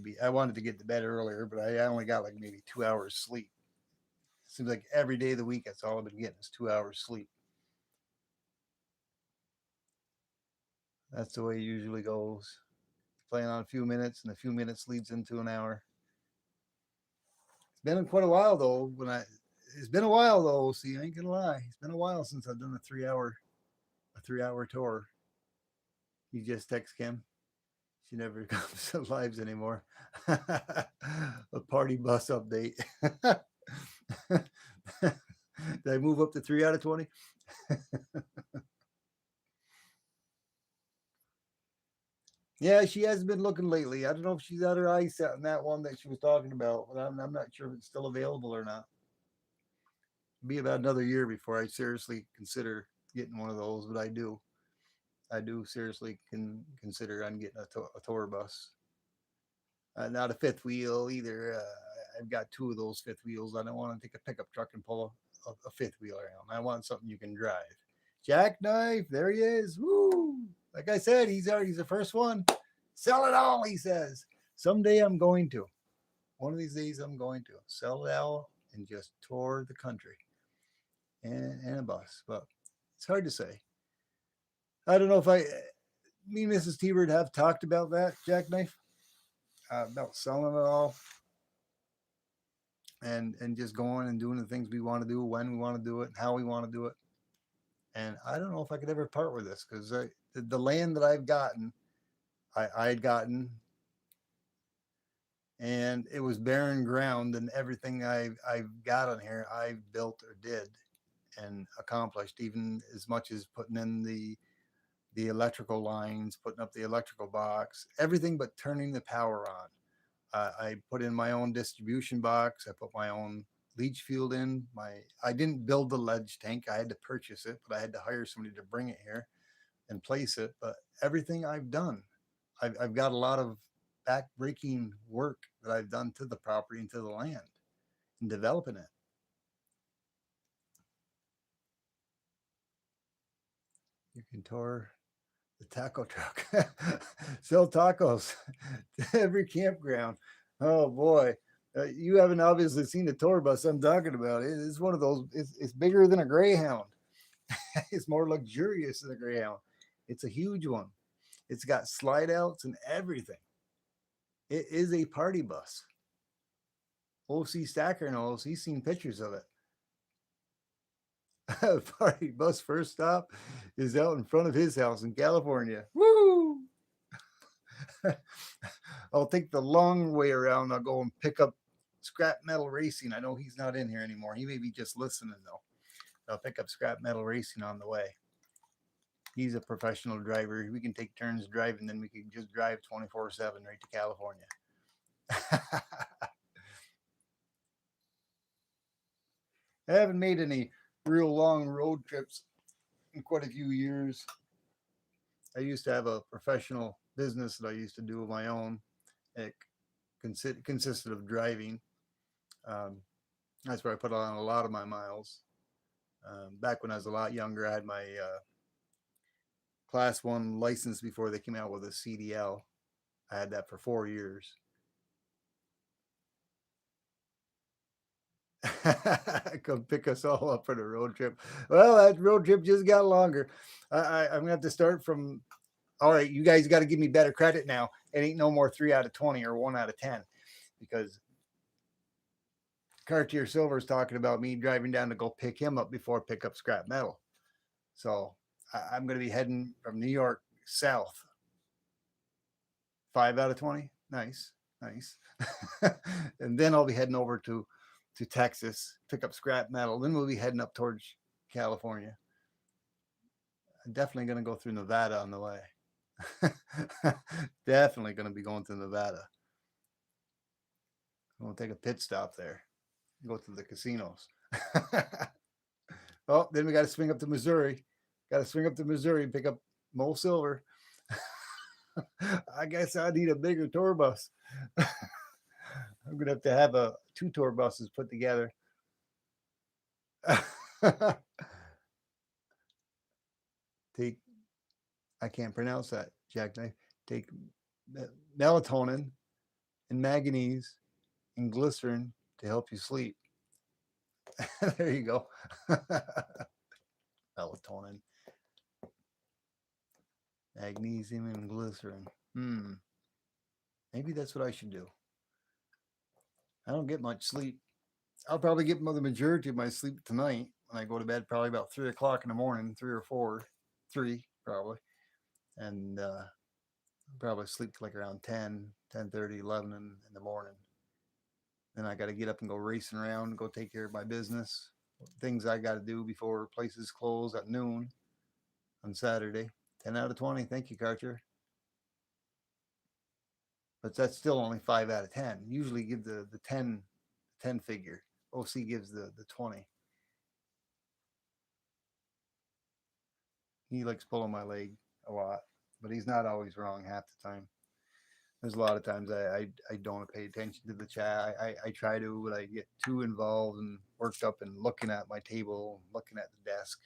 Speaker 1: to get to bed earlier, but I only got like maybe 2 hours sleep. Seems like every day of the week, that's all I've been getting is 2 hours sleep. That's the way it usually goes. Playing on a few minutes, and a few minutes leads into an hour. It's been quite a while though. It's been a while though. See, I ain't gonna lie. It's been a while since I've done a 3 hour tour. You just text Kim. She never comes to lives anymore. A party bus update. Did I move up to 3 out of 20? Yeah, she hasn't been looking lately. I don't know if she's had her eyes set on that one that she was talking about, but I'm not sure if it's still available or not. It'll be about another year before I seriously consider getting one of those, but I do seriously consider on getting a tour bus. Not a fifth wheel either. I've got 2 of those fifth wheels. I don't want to take a pickup truck and pull a fifth wheel around. I want something you can drive. Jackknife, there he is. Woo! Like I said, he's the first one. Sell it all, he says. Someday I'm going to. One of these days I'm going to sell it all and just tour the country and a bus. But it's hard to say. I don't know if me and Mrs. T-Bird have talked about that, Jackknife, about selling it all and just going and doing the things we want to do, when we want to do it, and how we want to do it. And I don't know if I could ever part with this because the land that I've gotten, I had gotten, and it was barren ground, and everything I've got on here, I've built or did and accomplished, even as much as putting in the electrical lines, putting up the electrical box, everything but turning the power on. I put in my own distribution box. I put my own leach field in. I didn't build the ledge tank. I had to purchase it, but I had to hire somebody to bring it here and place it. But everything I've done, I've got a lot of back-breaking work that I've done to the property and to the land and developing it. You can tour the taco truck, sell tacos to every campground. Oh boy. You haven't obviously seen the tour bus I'm talking about. It's one of those, it's bigger than a Greyhound. It's more luxurious than a Greyhound. It's a huge one. It's got slide outs and everything. It is a party bus. OC Stacker knows. He's seen pictures of it. Party bus first stop is out in front of his house in California. Woo! I'll take the long way around. I'll go and pick up Scrap Metal Racing. I know he's not in here anymore. He may be just listening though. I'll pick up Scrap Metal Racing on the way. He's a professional driver. We can take turns driving, then we can just drive 24/7 right to California. I haven't made any real long road trips in quite a few years. I used to have a professional business that I used to do of my own. It consisted of driving. That's where I put on a lot of my miles. Back when I was a lot younger, I had my Class 1 license before they came out with a CDL. I had that for 4 years. Come pick us all up for the road trip. Well, that road trip just got longer. I'm going to have to start from, all right, you guys got to give me better credit now. It ain't no more 3 out of 20 or 1 out of 10 because Cartier Silver's talking about me driving down to go pick him up before pick up Scrap Metal. So I'm going to be heading from New York south. 5 out of 20. Nice. And then I'll be heading over to Texas, pick up Scrap Metal. Then we'll be heading up towards California. I'm definitely going to go through Nevada on the way. Definitely going to be going to Nevada. We'll take a pit stop there. Go to the casinos. Oh, then we got to swing up to Missouri. Got to swing up to Missouri and pick up Mo Silver. I guess I need a bigger tour bus. I'm gonna have a 2 tour buses put together. Take, I can't pronounce that, Jackknife. Take melatonin and manganese and glycerin to help you sleep. There you go. Melatonin, magnesium, and glycerin. Maybe that's what I should do. I don't get much sleep. I'll probably get the majority of my sleep tonight when I go to bed, probably about 3 o'clock in the morning, 3 or 4, 3 probably. And probably sleep like around 10, 10:30, 11 in the morning. Then I got to get up and go racing around, go take care of my business, things I got to do before places close at noon on Saturday. 10 out of 20. Thank you, Carter. But that's still only 5 out of 10. Usually give the 10 figure. OC gives the 20. He likes pulling my leg a lot, but he's not always wrong half the time. There's a lot of times I don't pay attention to the chat. I try to, but I get too involved and worked up and looking at my table, looking at the desk,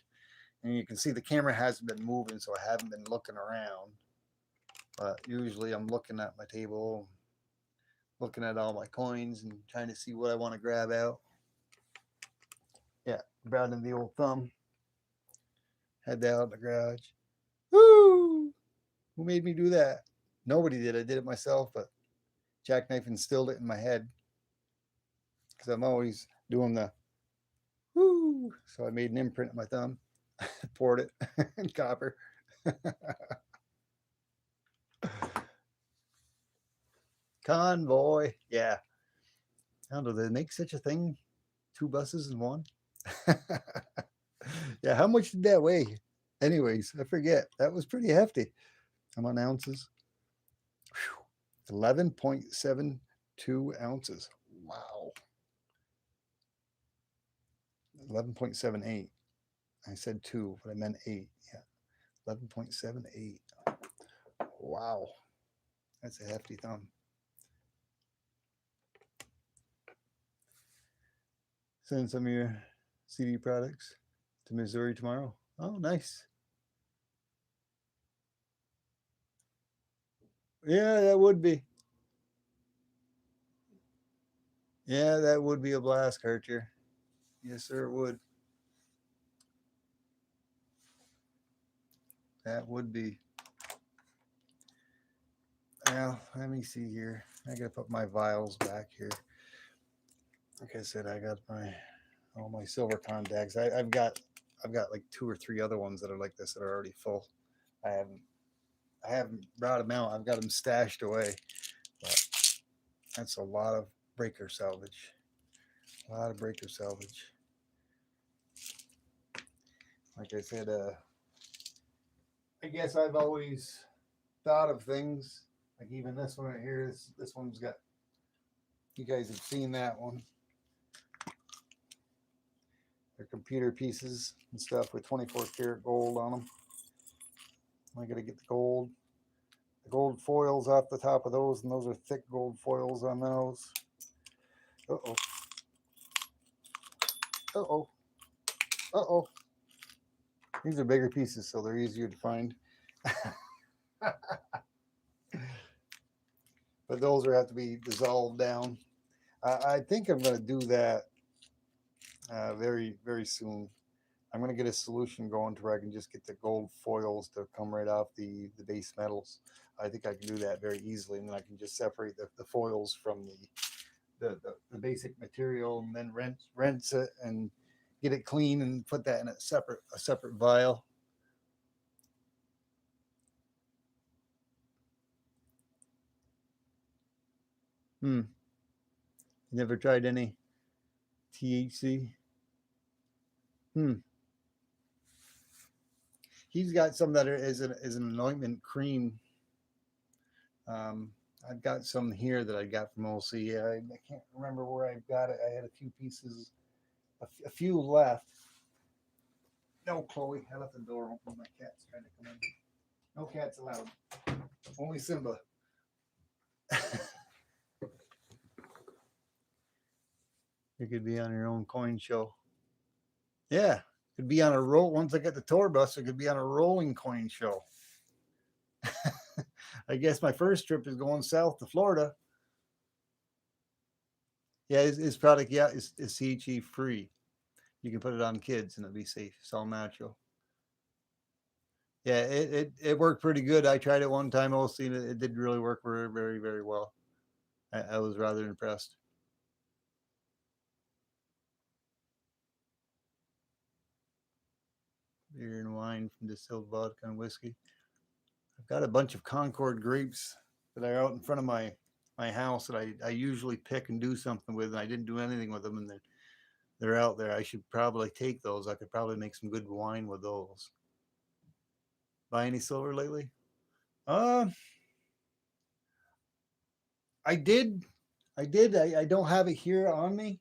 Speaker 1: And you can see the camera hasn't been moving, so I haven't been looking around. But usually I'm looking at my table, looking at all my coins and trying to see what I want to grab out. Yeah, grabbing the old thumb. Head down in the garage. Woo! Who made me do that? Nobody did. I did it myself, but Jackknife instilled it in my head because I'm always doing the woo. So I made an imprint of my thumb, poured it in copper. Convoy. Yeah. I don't know. Did they make such a thing? 2 buses in one? Yeah. How much did that weigh? Anyways, I forget. That was pretty hefty. How many ounces? 11.72 ounces. Wow. 11.78. I said 2, but I meant 8. Yeah. 11.78. Wow. That's a hefty thumb. Send some of your CD products to Missouri tomorrow. Oh, nice. Yeah, that would be. Yeah, that would be a blast, Cartier. Yes, sir, it would. That would be. Well, let me see here. I gotta put my vials back here. Like I said, I got all my silver contacts. I've got like 2 or 3 other ones that are like this that are already full. I haven't brought them out. I've got them stashed away. But that's a lot of breaker salvage. A lot of breaker salvage. Like I said, I guess I've always thought of things like even this one right here. This one's got. You guys have seen that one. They're computer pieces and stuff with 24 karat gold on them. I got to get the gold foils off the top of those, and those are thick gold foils on those. Uh-oh. Uh-oh. Uh-oh. These are bigger pieces, so they're easier to find. But those will have to be dissolved down. I think I'm going to do that very, very soon. I'm going to get a solution going to where I can just get the gold foils to come right off the base metals. I think I can do that very easily, and then I can just separate the foils from the basic material, and then rinse it and get it clean and put that in a separate vial. You never tried any THC? He's got some that is an anointment cream. I've got some here that I got from OC. I can't remember where I got it. I had a few pieces, a few left. No, Chloe, I left the door open. My cat's trying to come in. No cats allowed. Only Simba. You could be on your own coin show. Yeah, could be on a roll. Once I get the tour bus, it could be on a rolling coin show. I guess my first trip is going south to Florida. Yeah, his product, yeah, is CHE free. You can put it on kids and it'll be safe. It's all natural. Yeah, it worked pretty good. I tried it one time. Also, it did really work very, very, very well. I was rather impressed. Beer and wine from distilled vodka and whiskey. I've got a bunch of Concord grapes that are out in front of my house that I usually pick and do something with, and I didn't do anything with them, and they're out there. I should probably take those. I could probably make some good wine with those. Buy any silver lately? Uh, I did. I don't have it here on me.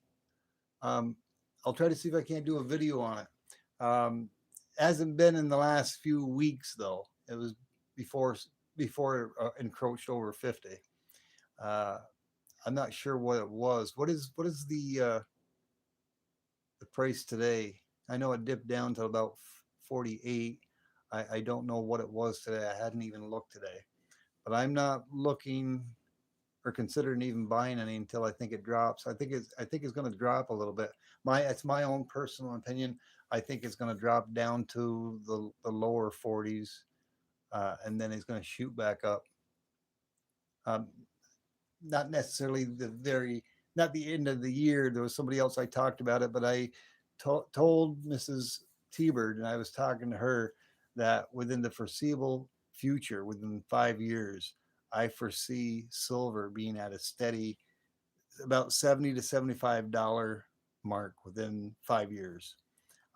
Speaker 1: Um, I'll try to see if I can't do a video on it. Hasn't been in the last few weeks though. It was before encroached over 50. I'm not sure what it was. What is the price today? I know it dipped down to about 48. I don't know what it was today. I hadn't even looked today, but I'm not looking or considering even buying any until I think it drops. I think it's going to drop a little bit. It's my own personal opinion. I think it's going to drop down to the lower 40s, and then it's going to shoot back up. Um, Not necessarily not the end of the year. There was somebody else I talked about it, but I told Mrs. T-Bird, and I was talking to her, that within the foreseeable future, within 5 years, I foresee silver being at a steady about $70 to $75 mark within 5 years.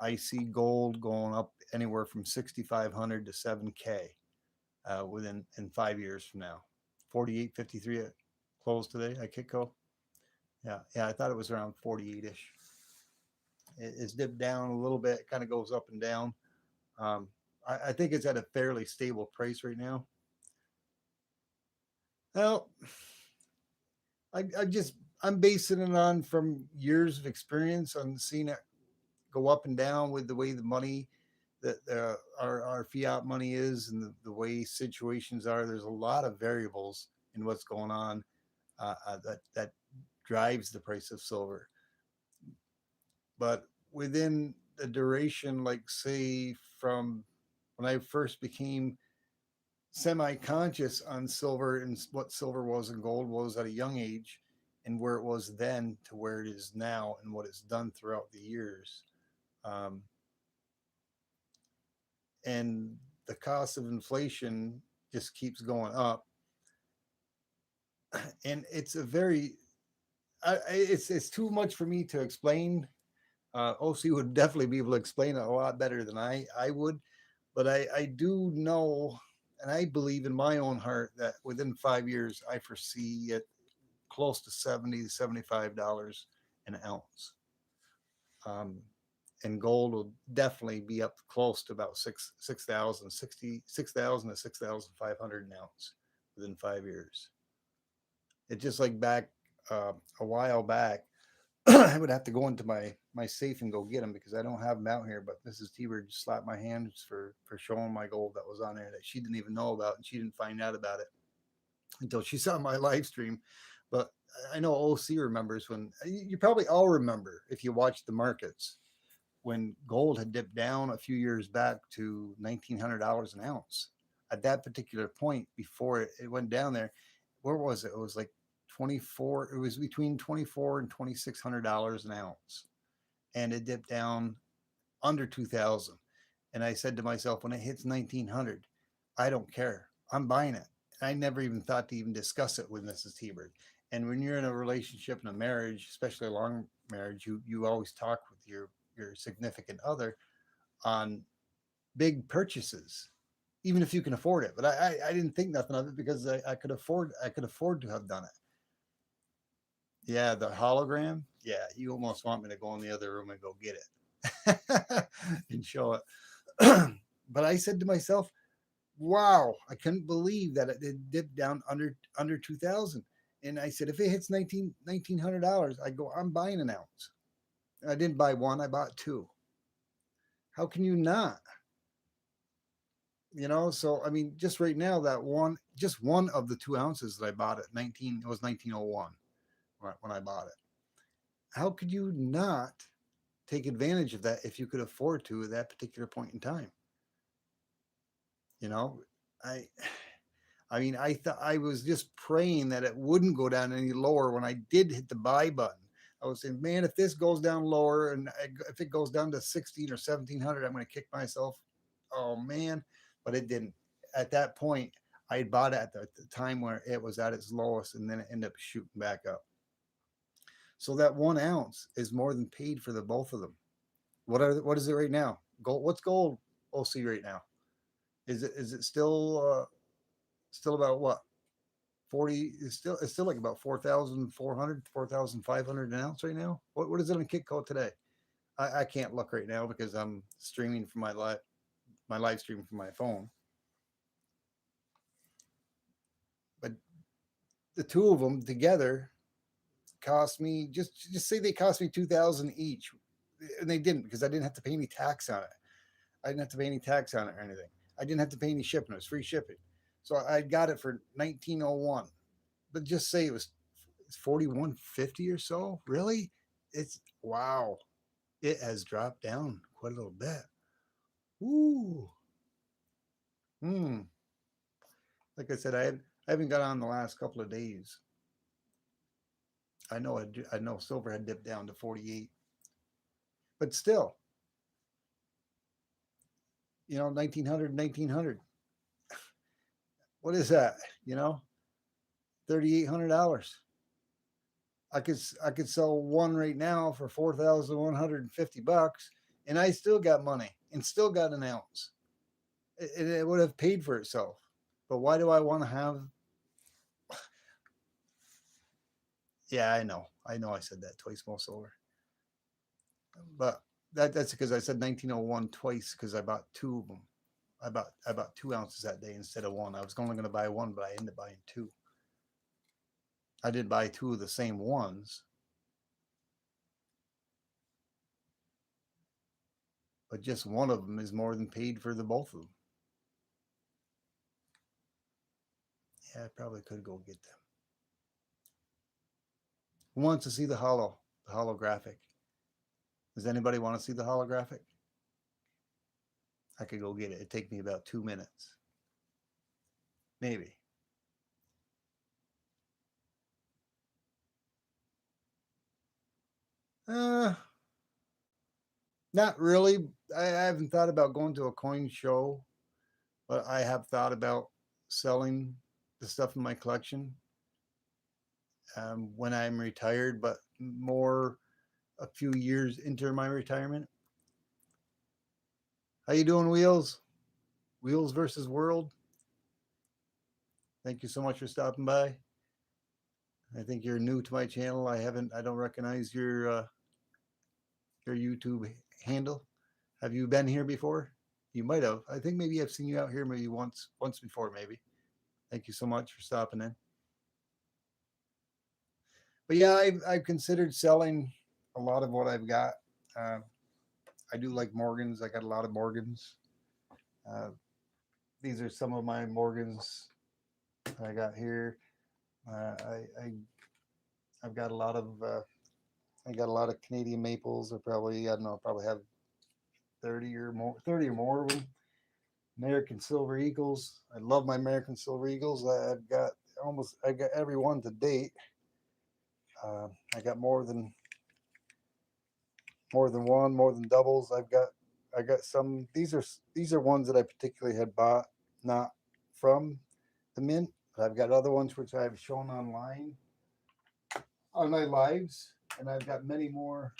Speaker 1: I see gold going up anywhere from 6,500 to 7K within in 5 years from now. 48.53 at close today at Kitco. Yeah, I thought it was around 48ish. It's dipped down a little bit, kind of goes up and down. Um, I think it's at a fairly stable price right now. Well, I'm basing it on from years of experience on seeing it go up and down with the way the money that our fiat money is and the way situations are. There's a lot of variables in what's going on that drives the price of silver. But within the duration, like say from when I first became semi-conscious on silver and what silver was and gold was at a young age, and where it was then to where it is now and what it's done throughout the years, um, and the cost of inflation just keeps going up, and it's a very it's too much for me to explain. OC would definitely be able to explain it a lot better than I would, but I do know, and I believe in my own heart that within 5 years I foresee it close to $70 to $75 an ounce. Um, and gold will definitely be up close to about 6,000 to 6,500 an ounce within 5 years. It's just like back a while back, I would have to go into my safe and go get them because I don't have them out here. But Mrs. T-Bird just slapped my hands for showing my gold that was on there that she didn't even know about, and she didn't find out about it until she saw my live stream. But I know OC remembers when you probably all remember if you watched the markets when gold had dipped down a few years back to $1,900 an ounce. At that particular point, before it went down there, where was it? It was like 24. It was between 24 and $2,600 an ounce, and it dipped down under 2,000. And I said to myself, when it hits 1,900, I don't care. I'm buying it. And I never even thought to even discuss it with Mrs. T-Bird. And when you're in a relationship and a marriage, especially a long marriage, you always talk with your significant other on big purchases, even if you can afford it. But I didn't think nothing of it because I could afford to have done it. Yeah, the hologram. Yeah, you almost want me to go in the other room and go get it and show it. But I said to myself, "Wow, I couldn't believe that it dipped down under 2,000." And I said, if it hits $1,900, I go, I'm buying an ounce. And I didn't buy one; I bought two. How can you not? So I mean, just right now, just one of the 2 ounces that I bought at 19, it was 1901 when I bought it. How could you not take advantage of that if you could afford to at that particular point in time? You know, I I mean, I thought I was just praying that it wouldn't go down any lower when I did hit the buy button. I was saying, man, if this goes down lower and if it goes down to 16 or 1700, I'm going to kick myself. Oh man, but it didn't. At that point, I had bought it at the time where it was at its lowest, and then it ended up shooting back up. So that 1 ounce is more than paid for the both of them. What is it right now? Gold. What's gold OC right now? Is it still about what 40? It's still like about 4,400, 4,500 an ounce right now. What is it on Kitco today? I can't look right now because I'm streaming from my live stream from my phone. But the two of them together cost me, just say they cost me 2,000 each, and they didn't because I didn't have to pay any tax on it. I didn't have to pay any tax on it or anything. I didn't have to pay any shipping. It was free shipping. So I got it for 1901. But just say it was 4150 or so. Really? It's wow. It has dropped down quite a little bit. Ooh. Hmm. Like I said, I haven't got on the last couple of days. I know silver had dipped down to 48, but still, 1900, 1900. What is that? $3,800. I could sell one right now for $4,150, and I still got money and still got an ounce. It would have paid for itself. But why do I want to have? Yeah, I know. I said that twice, most silver, but that's because I said 1901 twice because I bought two of them. I bought 2 ounces that day instead of one. I was only going to buy one, but I ended up buying two. I did buy two of the same ones, but just one of them is more than paid for the both of them. Yeah, I probably could go get them. Who wants to see the holographic? Does anybody want to see the holographic? I could go get it. It'd take me about 2 minutes. Maybe. Not really. I haven't thought about going to a coin show, but I have thought about selling the stuff in my collection when I'm retired, but more a few years into my retirement. How you doing, Wheels? Wheels versus World. Thank you so much for stopping by. I think you're new to my channel. I don't recognize your YouTube handle. Have you been here before? You might have. I think maybe I've seen you out here maybe once before, maybe. Thank you so much for stopping in. But yeah, I've considered selling a lot of what I've got. I do like Morgans. I got a lot of Morgans. These are some of my Morgans I got here. I've got a lot of Canadian maples. I don't know, probably have 30 or more of them. American Silver Eagles. I love my American Silver Eagles. I got every one to date. I got more than one, more than doubles. I got some. These are ones that I particularly had bought, not from the mint. But I've got other ones which I've shown online on my lives, and I've got many more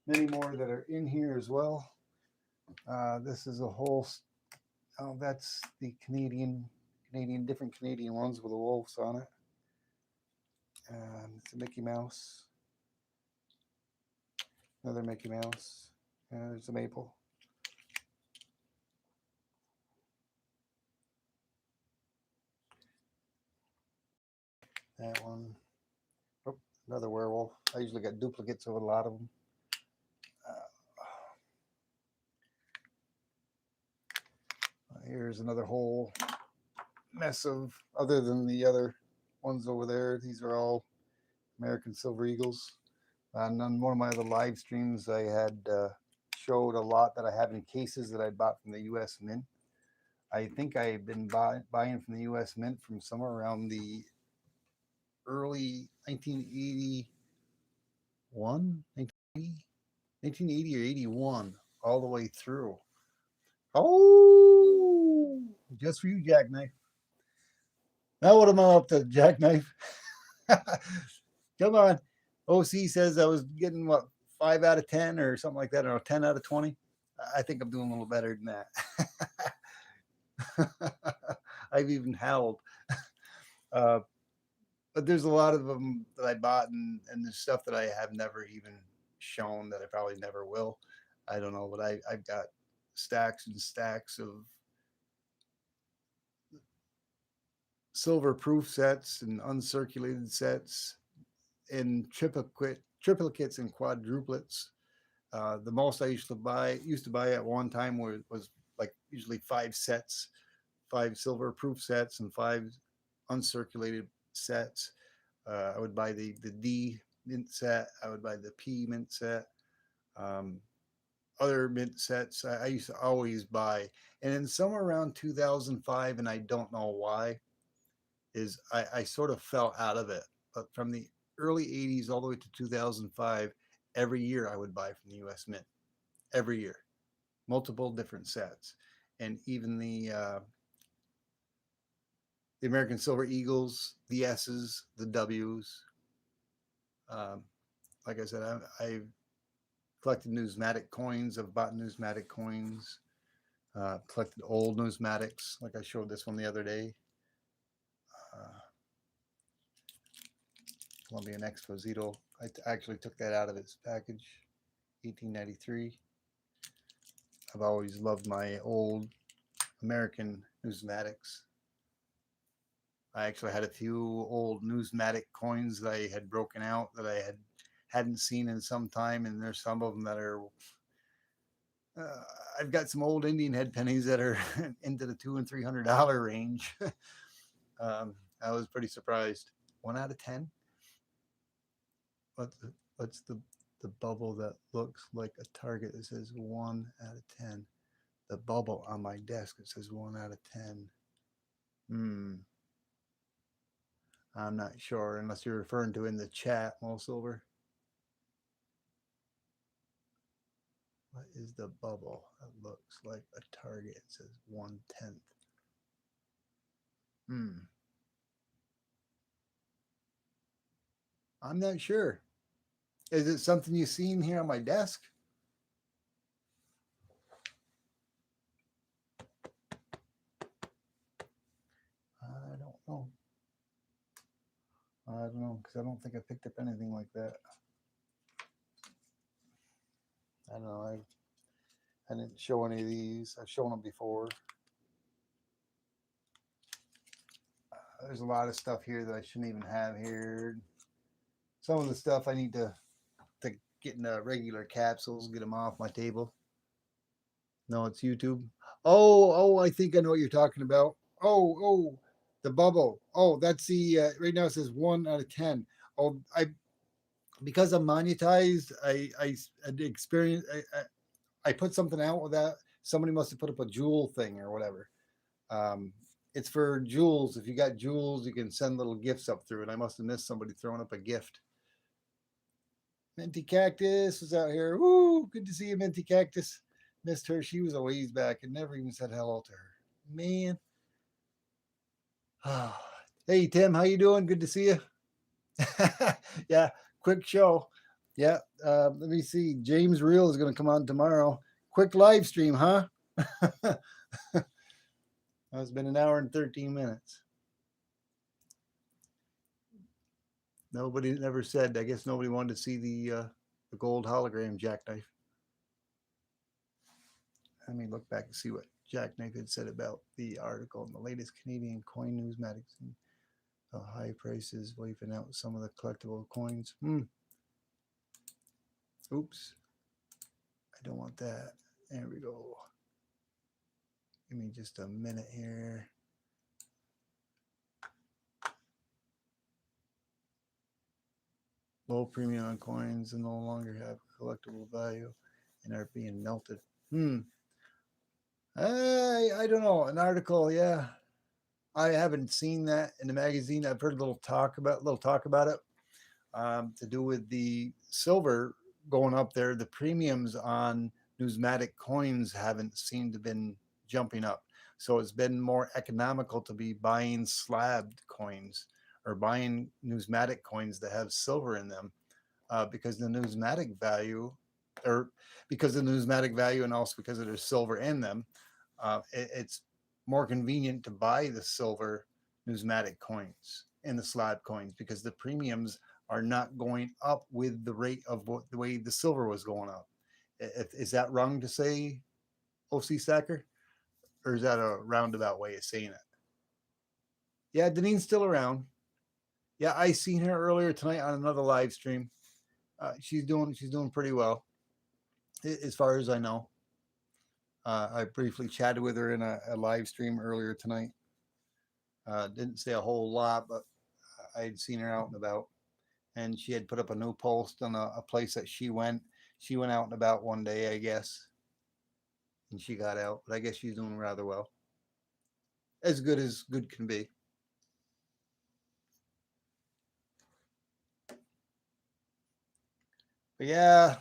Speaker 1: that are in here as well. This is a whole. Oh, that's the different Canadian ones with the wolves on it. It's a Mickey Mouse. Another Mickey Mouse. There's a maple. That one. Oh, another werewolf. I usually got duplicates of a lot of them. Here's another whole mess of, other than the other ones over there, these are all American Silver Eagles. And on one of my other live streams, I had showed a lot that I have in cases that I bought from the U.S. Mint. I think I've been buying from the U.S. Mint from somewhere around the early 1980 or 81, all the way through. Oh, just for you, Jackknife. Now what am I up to, Jackknife? Come on. OC says I was getting, 5 out of 10 or something like that, or 10 out of 20. I think I'm doing a little better than that. I've even howled. But there's a lot of them that I bought, and there's stuff that I have never even shown that I probably never will. I don't know, but I've got stacks and stacks of silver proof sets and uncirculated sets and triplicates and quadruplets. The most I used to buy at one time was like usually 5 sets, 5 silver proof sets, and 5 uncirculated sets. I would buy the D mint set. I would buy the P mint set. Um, Other mint sets I used to always buy, and then somewhere around 2005, and I don't know why, is I sort of fell out of it. But from the early 80s all the way to 2005, every year I would buy from the U.S. Mint. Every year, multiple different sets, and even the American Silver Eagles, the S's, the W's. Um, like I said, I've collected numismatic coins. I've bought numismatic coins. Collected old numismatics, like I showed this one the other day. Uh, Colombian Exposito. I actually took that out of its package, 1893. I've always loved my old American numismatics. I actually had a few old numismatic coins that I had broken out that I hadn't seen in some time, and there's some of them that are. Uh, I've got some old Indian head pennies that are into the $200 and $300 range. I was pretty surprised. 1 out of 10. What's the bubble that looks like a target that says 1 out of 10? The bubble on my desk, it says 1 out of 10. I'm not sure unless you're referring to in the chat, Mo Silver. What is the bubble that looks like a target? It says 1/10. I'm not sure. Is it something you've seen here on my desk? I don't know. I don't know, because I don't think I picked up anything like that. I don't know. I didn't show any of these. I've shown them before. There's a lot of stuff here that I shouldn't even have here. Some of the stuff I need to get in regular capsules, get them off my table. No, it's YouTube. Oh, I think I know what you're talking about. Oh, the bubble. Oh, that's the right now it says 1 out of 10. Oh, because I'm monetized, I experience. I put something out with that. Somebody must have put up a jewel thing or whatever. It's for jewels. If you got jewels, you can send little gifts up through. And I must have missed somebody throwing up a gift. Minty Cactus was out here. Woo! Good to see you, Minty Cactus. Missed her. She was a ways back and never even said hello to her. Man. Hey, Tim, how you doing? Good to see you. Yeah, quick show. Yeah, let me see. James Reel is going to come on tomorrow. Quick live stream, huh? It's been an hour and 13 minutes. Nobody never said. I guess nobody wanted to see the gold hologram jackknife. Let me look back and see what Jackknife had said about the article in the latest Canadian coin news magazine. High prices wiping out some of the collectible coins. Oops. I don't want that. There we go. Give me just a minute here. Low premium on coins and no longer have collectible value and are being melted. I don't know. An article, yeah. I haven't seen that in the magazine. I've heard a little talk about it. To do with the silver going up there. The premiums on numismatic coins haven't seemed to been jumping up. So it's been more economical to be buying slabbed coins or buying numismatic coins that have silver in them because the numismatic value, or because of the numismatic value and also because there's silver in them, it's more convenient to buy the silver numismatic coins and the slab coins because the premiums are not going up with the rate of the way the silver was going up. Is that wrong to say, OC Stacker? Or is that a roundabout way of saying it? Yeah, Denine's still around. Yeah, I seen her earlier tonight on another live stream. She's doing pretty well. as far as I know. I briefly chatted with her in a live stream earlier tonight. Didn't say a whole lot, but I'd seen her out and about, and she had put up a new post on a place that she went. She went out and about one day, I guess, and she got out. But I guess she's doing rather well, as good can be. But yeah,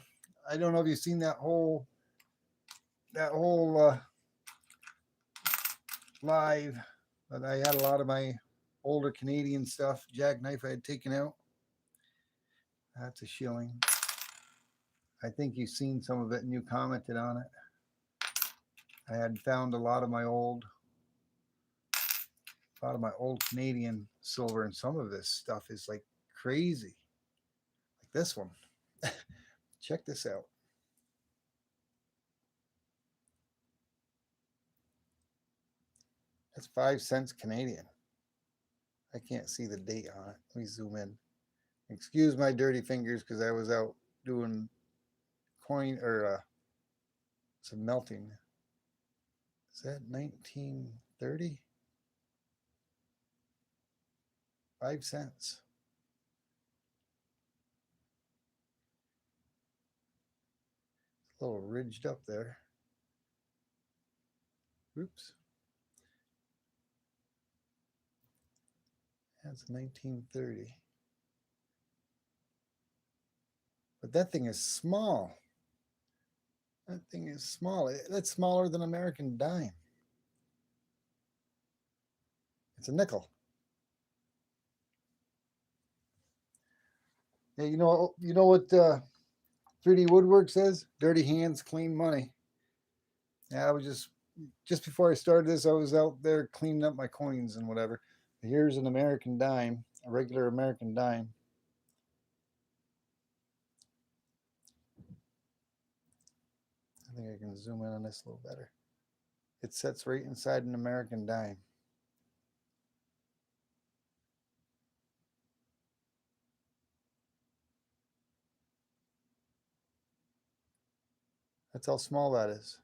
Speaker 1: I don't know if you've seen that whole live, but I had a lot of my older Canadian stuff, jackknife I had taken out. That's a shilling. I think you've seen some of it and you commented on it. I had found a lot of my old Canadian silver, and some of this stuff is like crazy. Like this one. Check this out. That's 5 cents Canadian. I can't see the date on it. Let me zoom in. Excuse my dirty fingers because I was out doing coin or some melting. Is that 1930? 5 cents. It's a little ridged up there. Oops. That's 1930. But that thing is small. That thing is small. That's smaller than American dime. It's a nickel. Yeah, you know what 3D Woodwork says? Dirty hands, clean money. Yeah, I was just before I started this, I was out there cleaning up my coins and whatever. Here's an American dime, a regular American dime. I think I can zoom in on this a little better. It sits right inside an American dime. That's how small that is.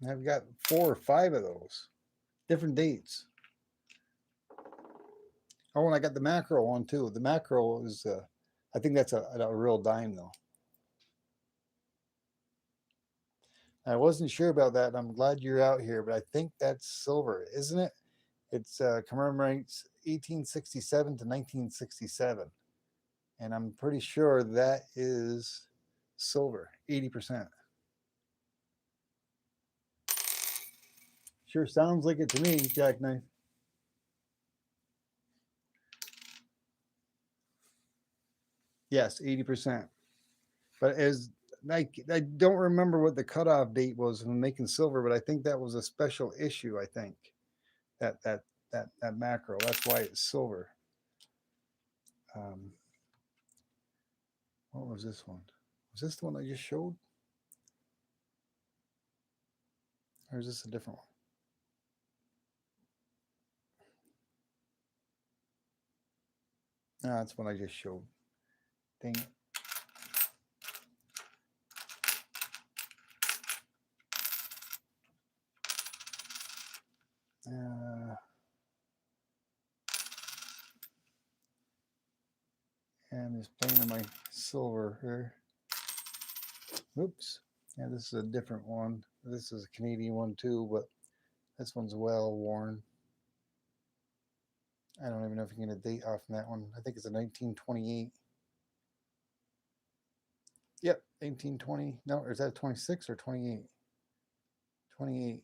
Speaker 1: And I've got 4 or 5 of those, different dates. Oh, and I got the macro one too. The macro is, I think that's a real dime though. I wasn't sure about that, and I'm glad you're out here, but I think that's silver, isn't it? It's commemorates 1867 to 1967, and I'm pretty sure that is silver, 80%. Sure sounds like it to me, Jackknife. Yes, 80%. But as I don't remember what the cutoff date was when making silver, but I think that was a special issue. I think that macro. That's why it's silver. Um, what was this one? Was this the one I just showed, or is this a different one? No, that's one I just showed. Dang it. And I'm just playing on my silver here. Oops. Yeah, this is a different one. This is a Canadian one too, but this one's well worn. I don't even know if you can get a date off from that one. I think it's a 1928. Yep, 1820. No, or is that 26 or 28? 28.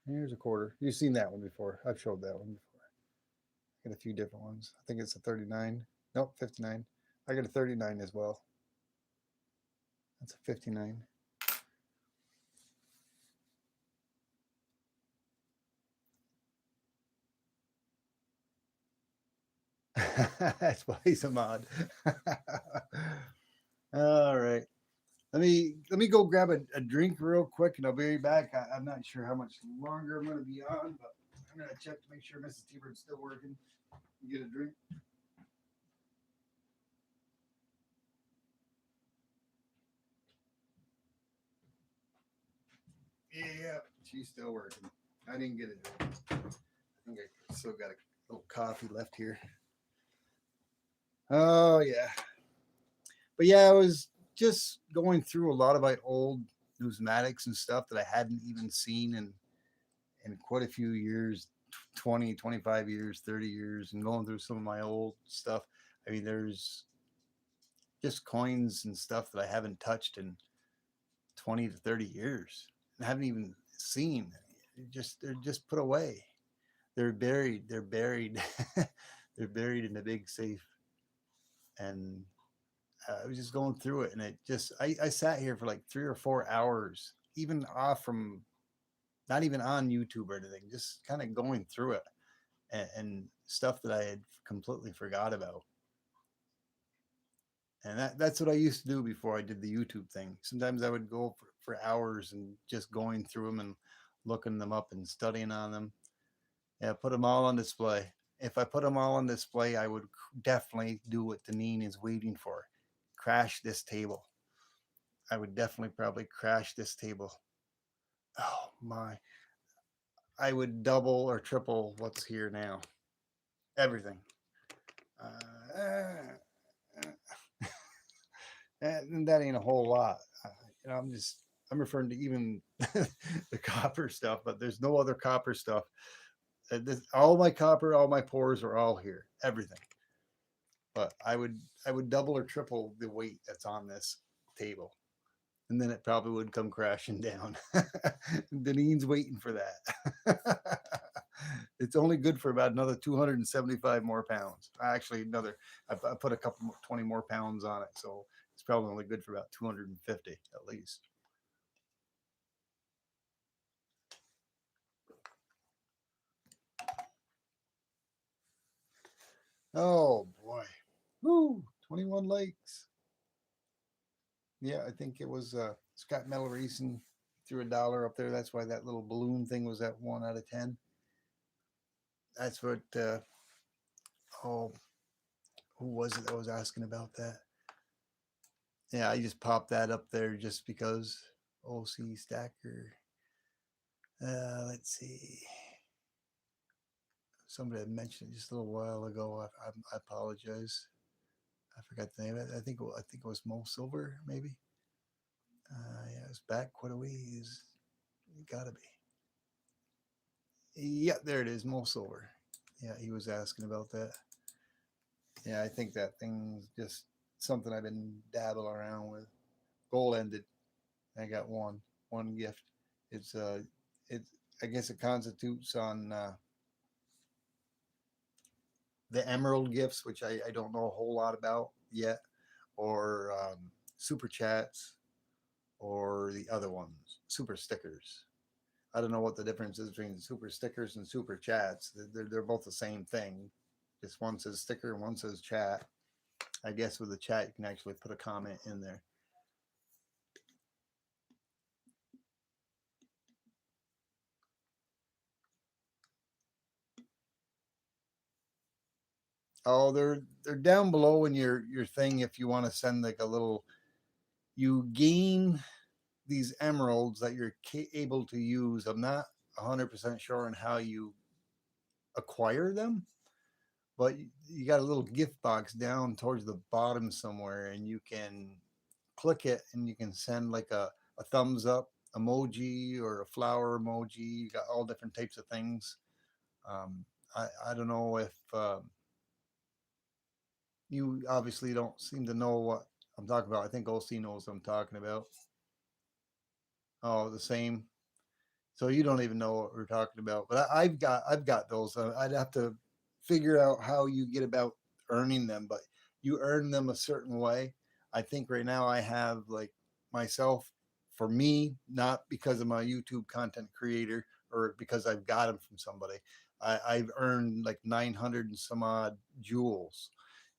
Speaker 1: Here's a quarter. You've seen that one before. I've showed that one before. I got a few different ones. I think it's a 39. Nope, 59. I got a 39 as well. That's a 59. That's why he's a mod. All right. Let me go grab a drink real quick, and I'll be right back. I'm not sure how much longer I'm going to be on, but I'm going to check to make sure Mrs. T-Bird's still working. You get a drink. Yeah, she's still working. I didn't get a drink. I think I still got a little coffee left here. Oh yeah, but yeah, I was just going through a lot of my old numismatics and stuff that I hadn't even seen in quite a few years, 20, 25 years, 30 years, and going through some of my old stuff. I mean, there's just coins and stuff that I haven't touched in 20 to 30 years and haven't even seen. They're just put away. They're buried. They're buried. They're buried in a big safe. And I was just going through it, and I sat here for like 3 or 4 hours, even off from not even on YouTube or anything, just kind of going through it and stuff that I had completely forgot about. And that's what I used to do before I did the YouTube thing. Sometimes I would go for hours and just going through them and looking them up and studying on them. Yeah, put them all on display. If I put them all on display, I would definitely do what Deneen is waiting for: crash this table. I would definitely probably crash this table. Oh my. I would double or triple what's here now. Everything. Uh, and that ain't a whole lot. I'm referring to even the copper stuff, but there's no other copper stuff. All my copper, all my pores are all here, everything. But I would double or triple the weight that's on this table, and then it probably would come crashing down. Deneen's waiting for that. It's only good for about another 275 more pounds. Actually, I put a couple more, 20 more pounds on it, so it's probably only good for about 250 at least. Oh boy. Woo, 21 lakes. Yeah, I think it was Scott Metal Racing threw $1 up there. That's why that little balloon thing was at 1 out of 10. That's what oh, who was it that was asking about that? Yeah, I just popped that up there just because. OC Stacker. Let's see. Somebody had mentioned it just a little while ago. I apologize. I forgot the name. I think it was Mo Silver, maybe. Yeah, it's back quite a ways. Gotta be. Yeah, there it is, Mo Silver. Yeah, he was asking about that. Yeah, I think that thing's just something I've been dabbling around with. Goal ended. I got one gift. It's it's I guess it constitutes on the emerald gifts, which I don't know a whole lot about yet, or super chats, or the other ones, super stickers. I don't know what the difference is between super stickers and super chats. They're both the same thing. Just one says sticker and one says chat. I guess with the chat, you can actually put a comment in there. Oh, they're down below in your thing. If you want to send like a little, you gain these emeralds that you're able to use. I'm not 100% sure on how you acquire them, but you got a little gift box down towards the bottom somewhere, and you can click it and you can send like a thumbs up emoji or a flower emoji. You got all different types of things. I don't know if you obviously don't seem to know what I'm talking about. I think OC knows what I'm talking about. Oh, the same. So you don't even know what we're talking about. But I've got those. I'd have to figure out how you get about earning them, but you earn them a certain way. I think right now I have like myself, for me, not because I'm a YouTube content creator or because I've got them from somebody. I've earned like 900 and some odd jewels,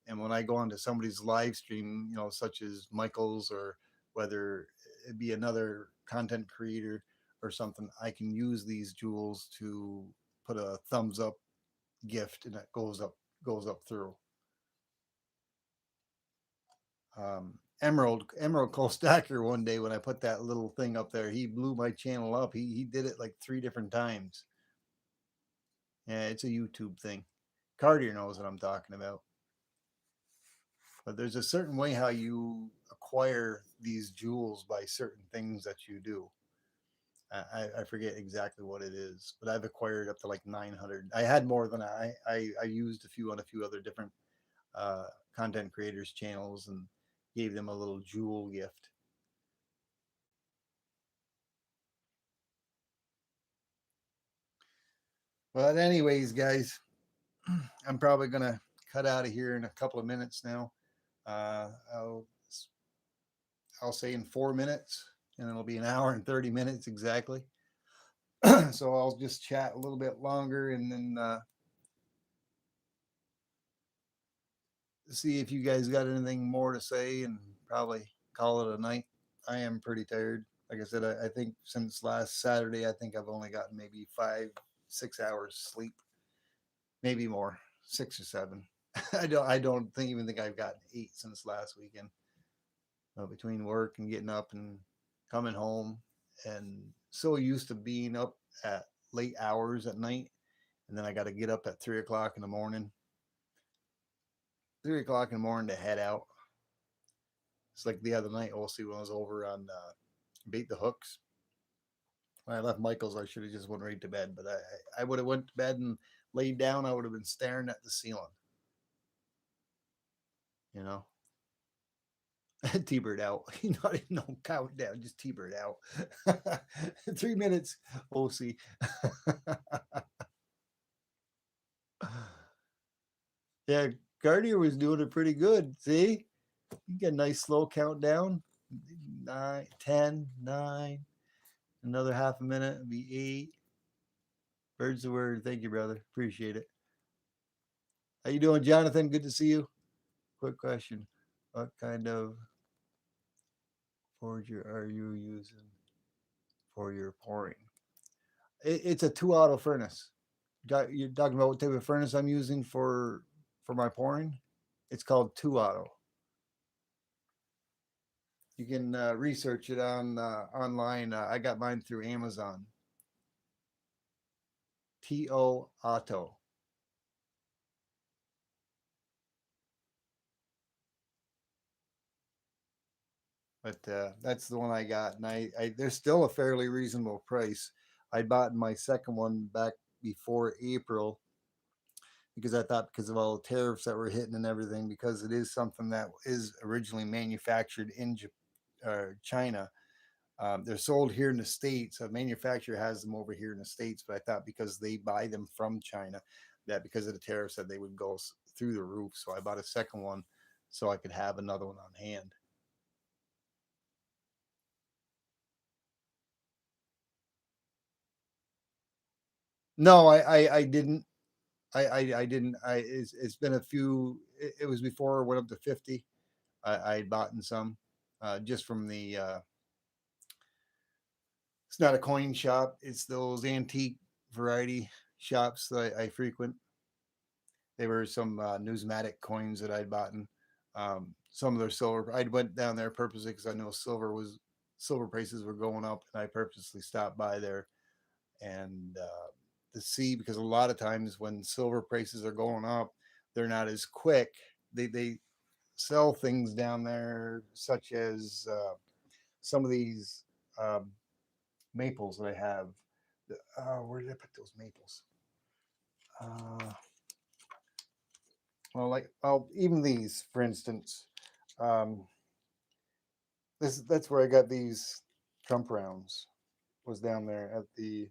Speaker 1: And when I go onto somebody's live stream, such as Michael's, or whether it be another content creator or something, I can use these jewels to put a thumbs up gift, and it goes up through. Emerald Cole Stacker, one day when I put that little thing up there, he blew my channel up. He did it like 3 different times. Yeah, it's a YouTube thing. Cartier knows what I'm talking about. But there's a certain way how you acquire these jewels by certain things that you do. I forget exactly what it is, but I've acquired up to like 900. I had more than I used a few on a few other different content creators' channels and gave them a little jewel gift. But anyways, guys, I'm probably gonna cut out of here in a couple of minutes now. Uh, I'll I'll say in 4 minutes, and it'll be an hour and 30 minutes exactly. So I'll just chat a little bit longer, and then see if you guys got anything more to say, and probably call it a night. I am pretty tired. Like I said, I think since last Saturday, I think I've only gotten maybe 5, 6 hours sleep, maybe more, 6 or 7. I don't even think I've gotten 8 since last weekend. Between work and getting up and coming home, and so used to being up at late hours at night, and then I got to get up at 3 o'clock in the morning. 3 o'clock in the morning to head out. It's like the other night, also when I was over on Bait the Hooks. When I left Michael's, I should have just went right to bed, but I would have went to bed and laid down. I would have been staring at the ceiling. You know, T-bird out. Not even no countdown, just T-bird out. 3 minutes. We'll see. Yeah, Cartier was doing it pretty good. See, you get a nice slow countdown. 9, 10, 9. Another half a minute. It'll be 8. Bird's the word. Thank you, brother. Appreciate it. How you doing, Jonathan? Good to see you. Quick question: what kind of forger are you using for your pouring? It's a 2 auto furnace. You're talking about what type of furnace I'm using for my pouring? It's called 2 auto. You can research it on online. I got mine through Amazon. TO Auto. But that's the one I got, and there's still a fairly reasonable price. I bought my second one back before April because I thought, because of all the tariffs that were hitting and everything, because it is something that is originally manufactured in China. They're sold here in the States. A manufacturer has them over here in the States, but I thought because they buy them from China, that because of the tariffs that they would go through the roof. So I bought a second one so I could have another one on hand. No, I didn't. I didn't. It's been a few. It was before I went up to 50. I had bought in some, just from the. It's not a coin shop. It's those antique variety shops that I frequent. They were some numismatic coins that I'd bought in. Some of their silver. I went down there purposely because I know silver prices were going up, and I purposely stopped by there and to see, because a lot of times when silver prices are going up, they're not as quick. They sell things down there, such as some of these um, maples that I have. Where did I put those maples? Uh, even these, for instance, um, that's where I got these Trump rounds. Was down there at the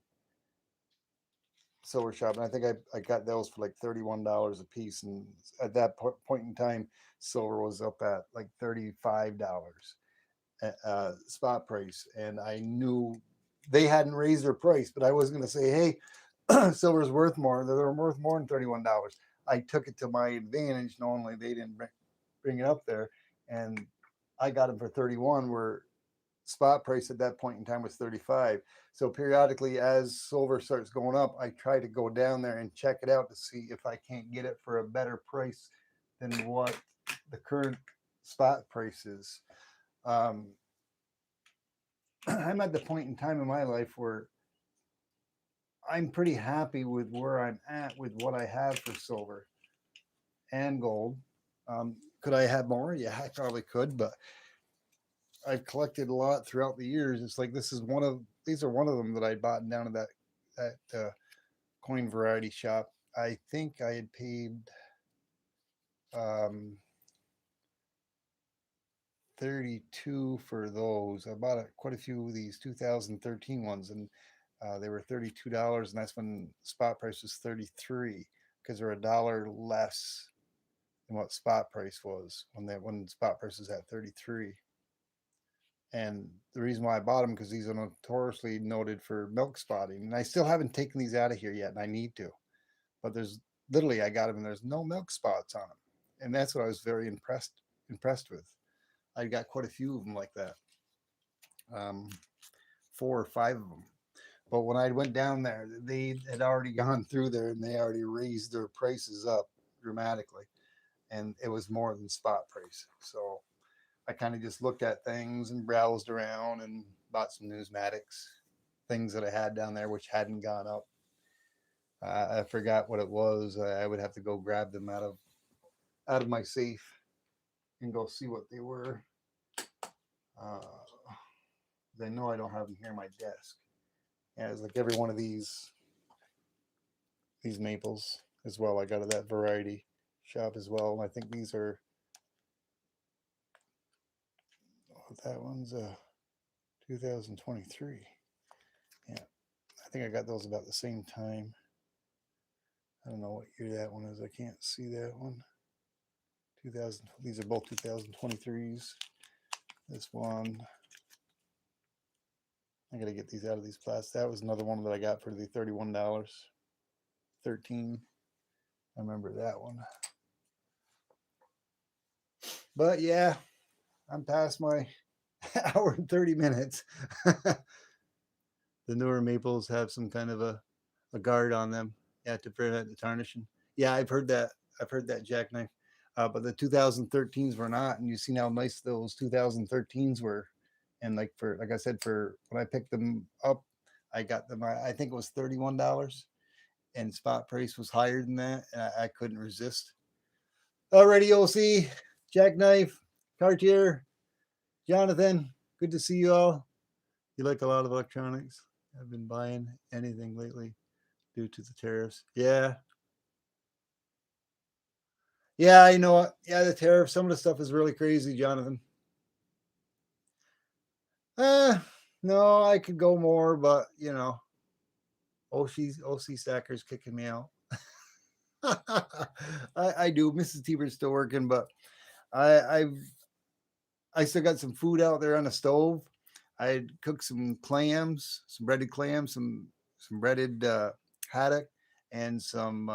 Speaker 1: silver shop, and I think I got those for like $31 a piece. And at that point in time, silver was up at like $35 spot price, and I knew they hadn't raised their price, but I wasn't going to say, hey, silver's worth more. They're worth more than $31. I took it to my advantage, knowing like they didn't bring it up there, and I got them for 31, where spot price at that point in time was 35. So periodically, as silver starts going up, I try to go down there and check it out to see if I can't get it for a better price than what the current spot price is. Um, I'm at the point in time in my life where I'm pretty happy with where I'm at with what I have for silver and gold. Could I have more? Yeah, I probably could, but I've collected a lot throughout the years. It's like these are one of them that I bought down at that coin variety shop. I think I had paid um, 32 for those. I bought quite a few of these 2013 ones, and they were $32, and that's when spot price was 33 because they're $1 less than what spot price was when spot price was at 33. And the reason why I bought them because these are notoriously noted for milk spotting, and I still haven't taken these out of here yet, and I need to. But there's literally I got them, and there's no milk spots on them, and that's what I was very impressed with. I got quite a few of them like that, 4 or 5 of them. But when I went down there, they had already gone through there, and they already raised their prices up dramatically, and it was more than spot price. So I kind of just looked at things and browsed around and bought some numismatics, things that I had down there which hadn't gone up. I forgot what it was. I would have to go grab them out of my safe and go see what they were. Uh, I know I don't have them here on my desk. Yeah, it's like every one of these maples as well. I got at that variety shop as well. I think these are. Oh, that one's 2023. Yeah, I think I got those about the same time. I don't know what year that one is. I can't see that one. 2000. These are both 2023s. This one. I gotta get these out of these plastics. That was another one that I got for the $31. 13. I remember that one. But yeah, I'm past my hour and 30 minutes. The newer maples have some kind of a guard on them, yeah, to prevent the tarnishing. Yeah, I've heard that. Jackknife. But the 2013s were not, and you see how nice those 2013s were. And like I said, for when I picked them up, I got them. I think it was $31, and spot price was higher than that, and I couldn't resist. Alrighty, OC, Jackknife, Cartier, Jonathan, good to see you all. You like a lot of electronics? I've been buying anything lately due to the tariffs. Yeah. Yeah, I know what. Yeah, the tariffs. Some of the stuff is really crazy, Jonathan. No, I could go more, but OC Stacker's kicking me out. I do. Mrs. T-Bird's still working, but I still got some food out there on the stove. I cooked some clams, some breaded clams, some breaded haddock, and some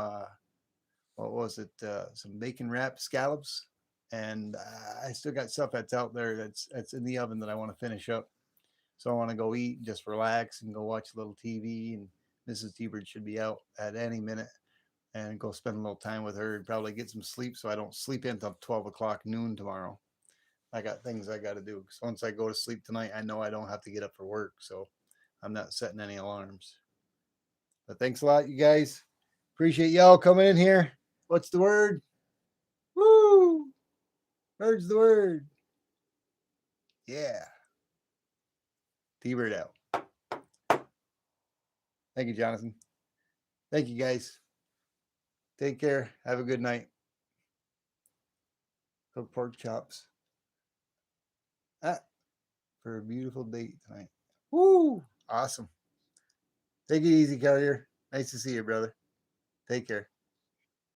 Speaker 1: what was it? Some bacon wrapped scallops. And I still got stuff that's out there that's in the oven that I want to finish up. So I want to go eat, just relax, and go watch a little TV. And Mrs. T-Bird should be out at any minute, and go spend a little time with her and probably get some sleep so I don't sleep until 12 o'clock noon tomorrow. I got things I got to do. Because once I go to sleep tonight, I know I don't have to get up for work. So I'm not setting any alarms. But thanks a lot, you guys. Appreciate y'all coming in here. What's the word? Woo! Bird's the word. Yeah. T-Bird out. Thank you, Jonathan. Thank you, guys. Take care. Have a good night. Cook pork chops. For a beautiful date tonight. Woo! Awesome. Take it easy, Carrier. Nice to see you, brother. Take care.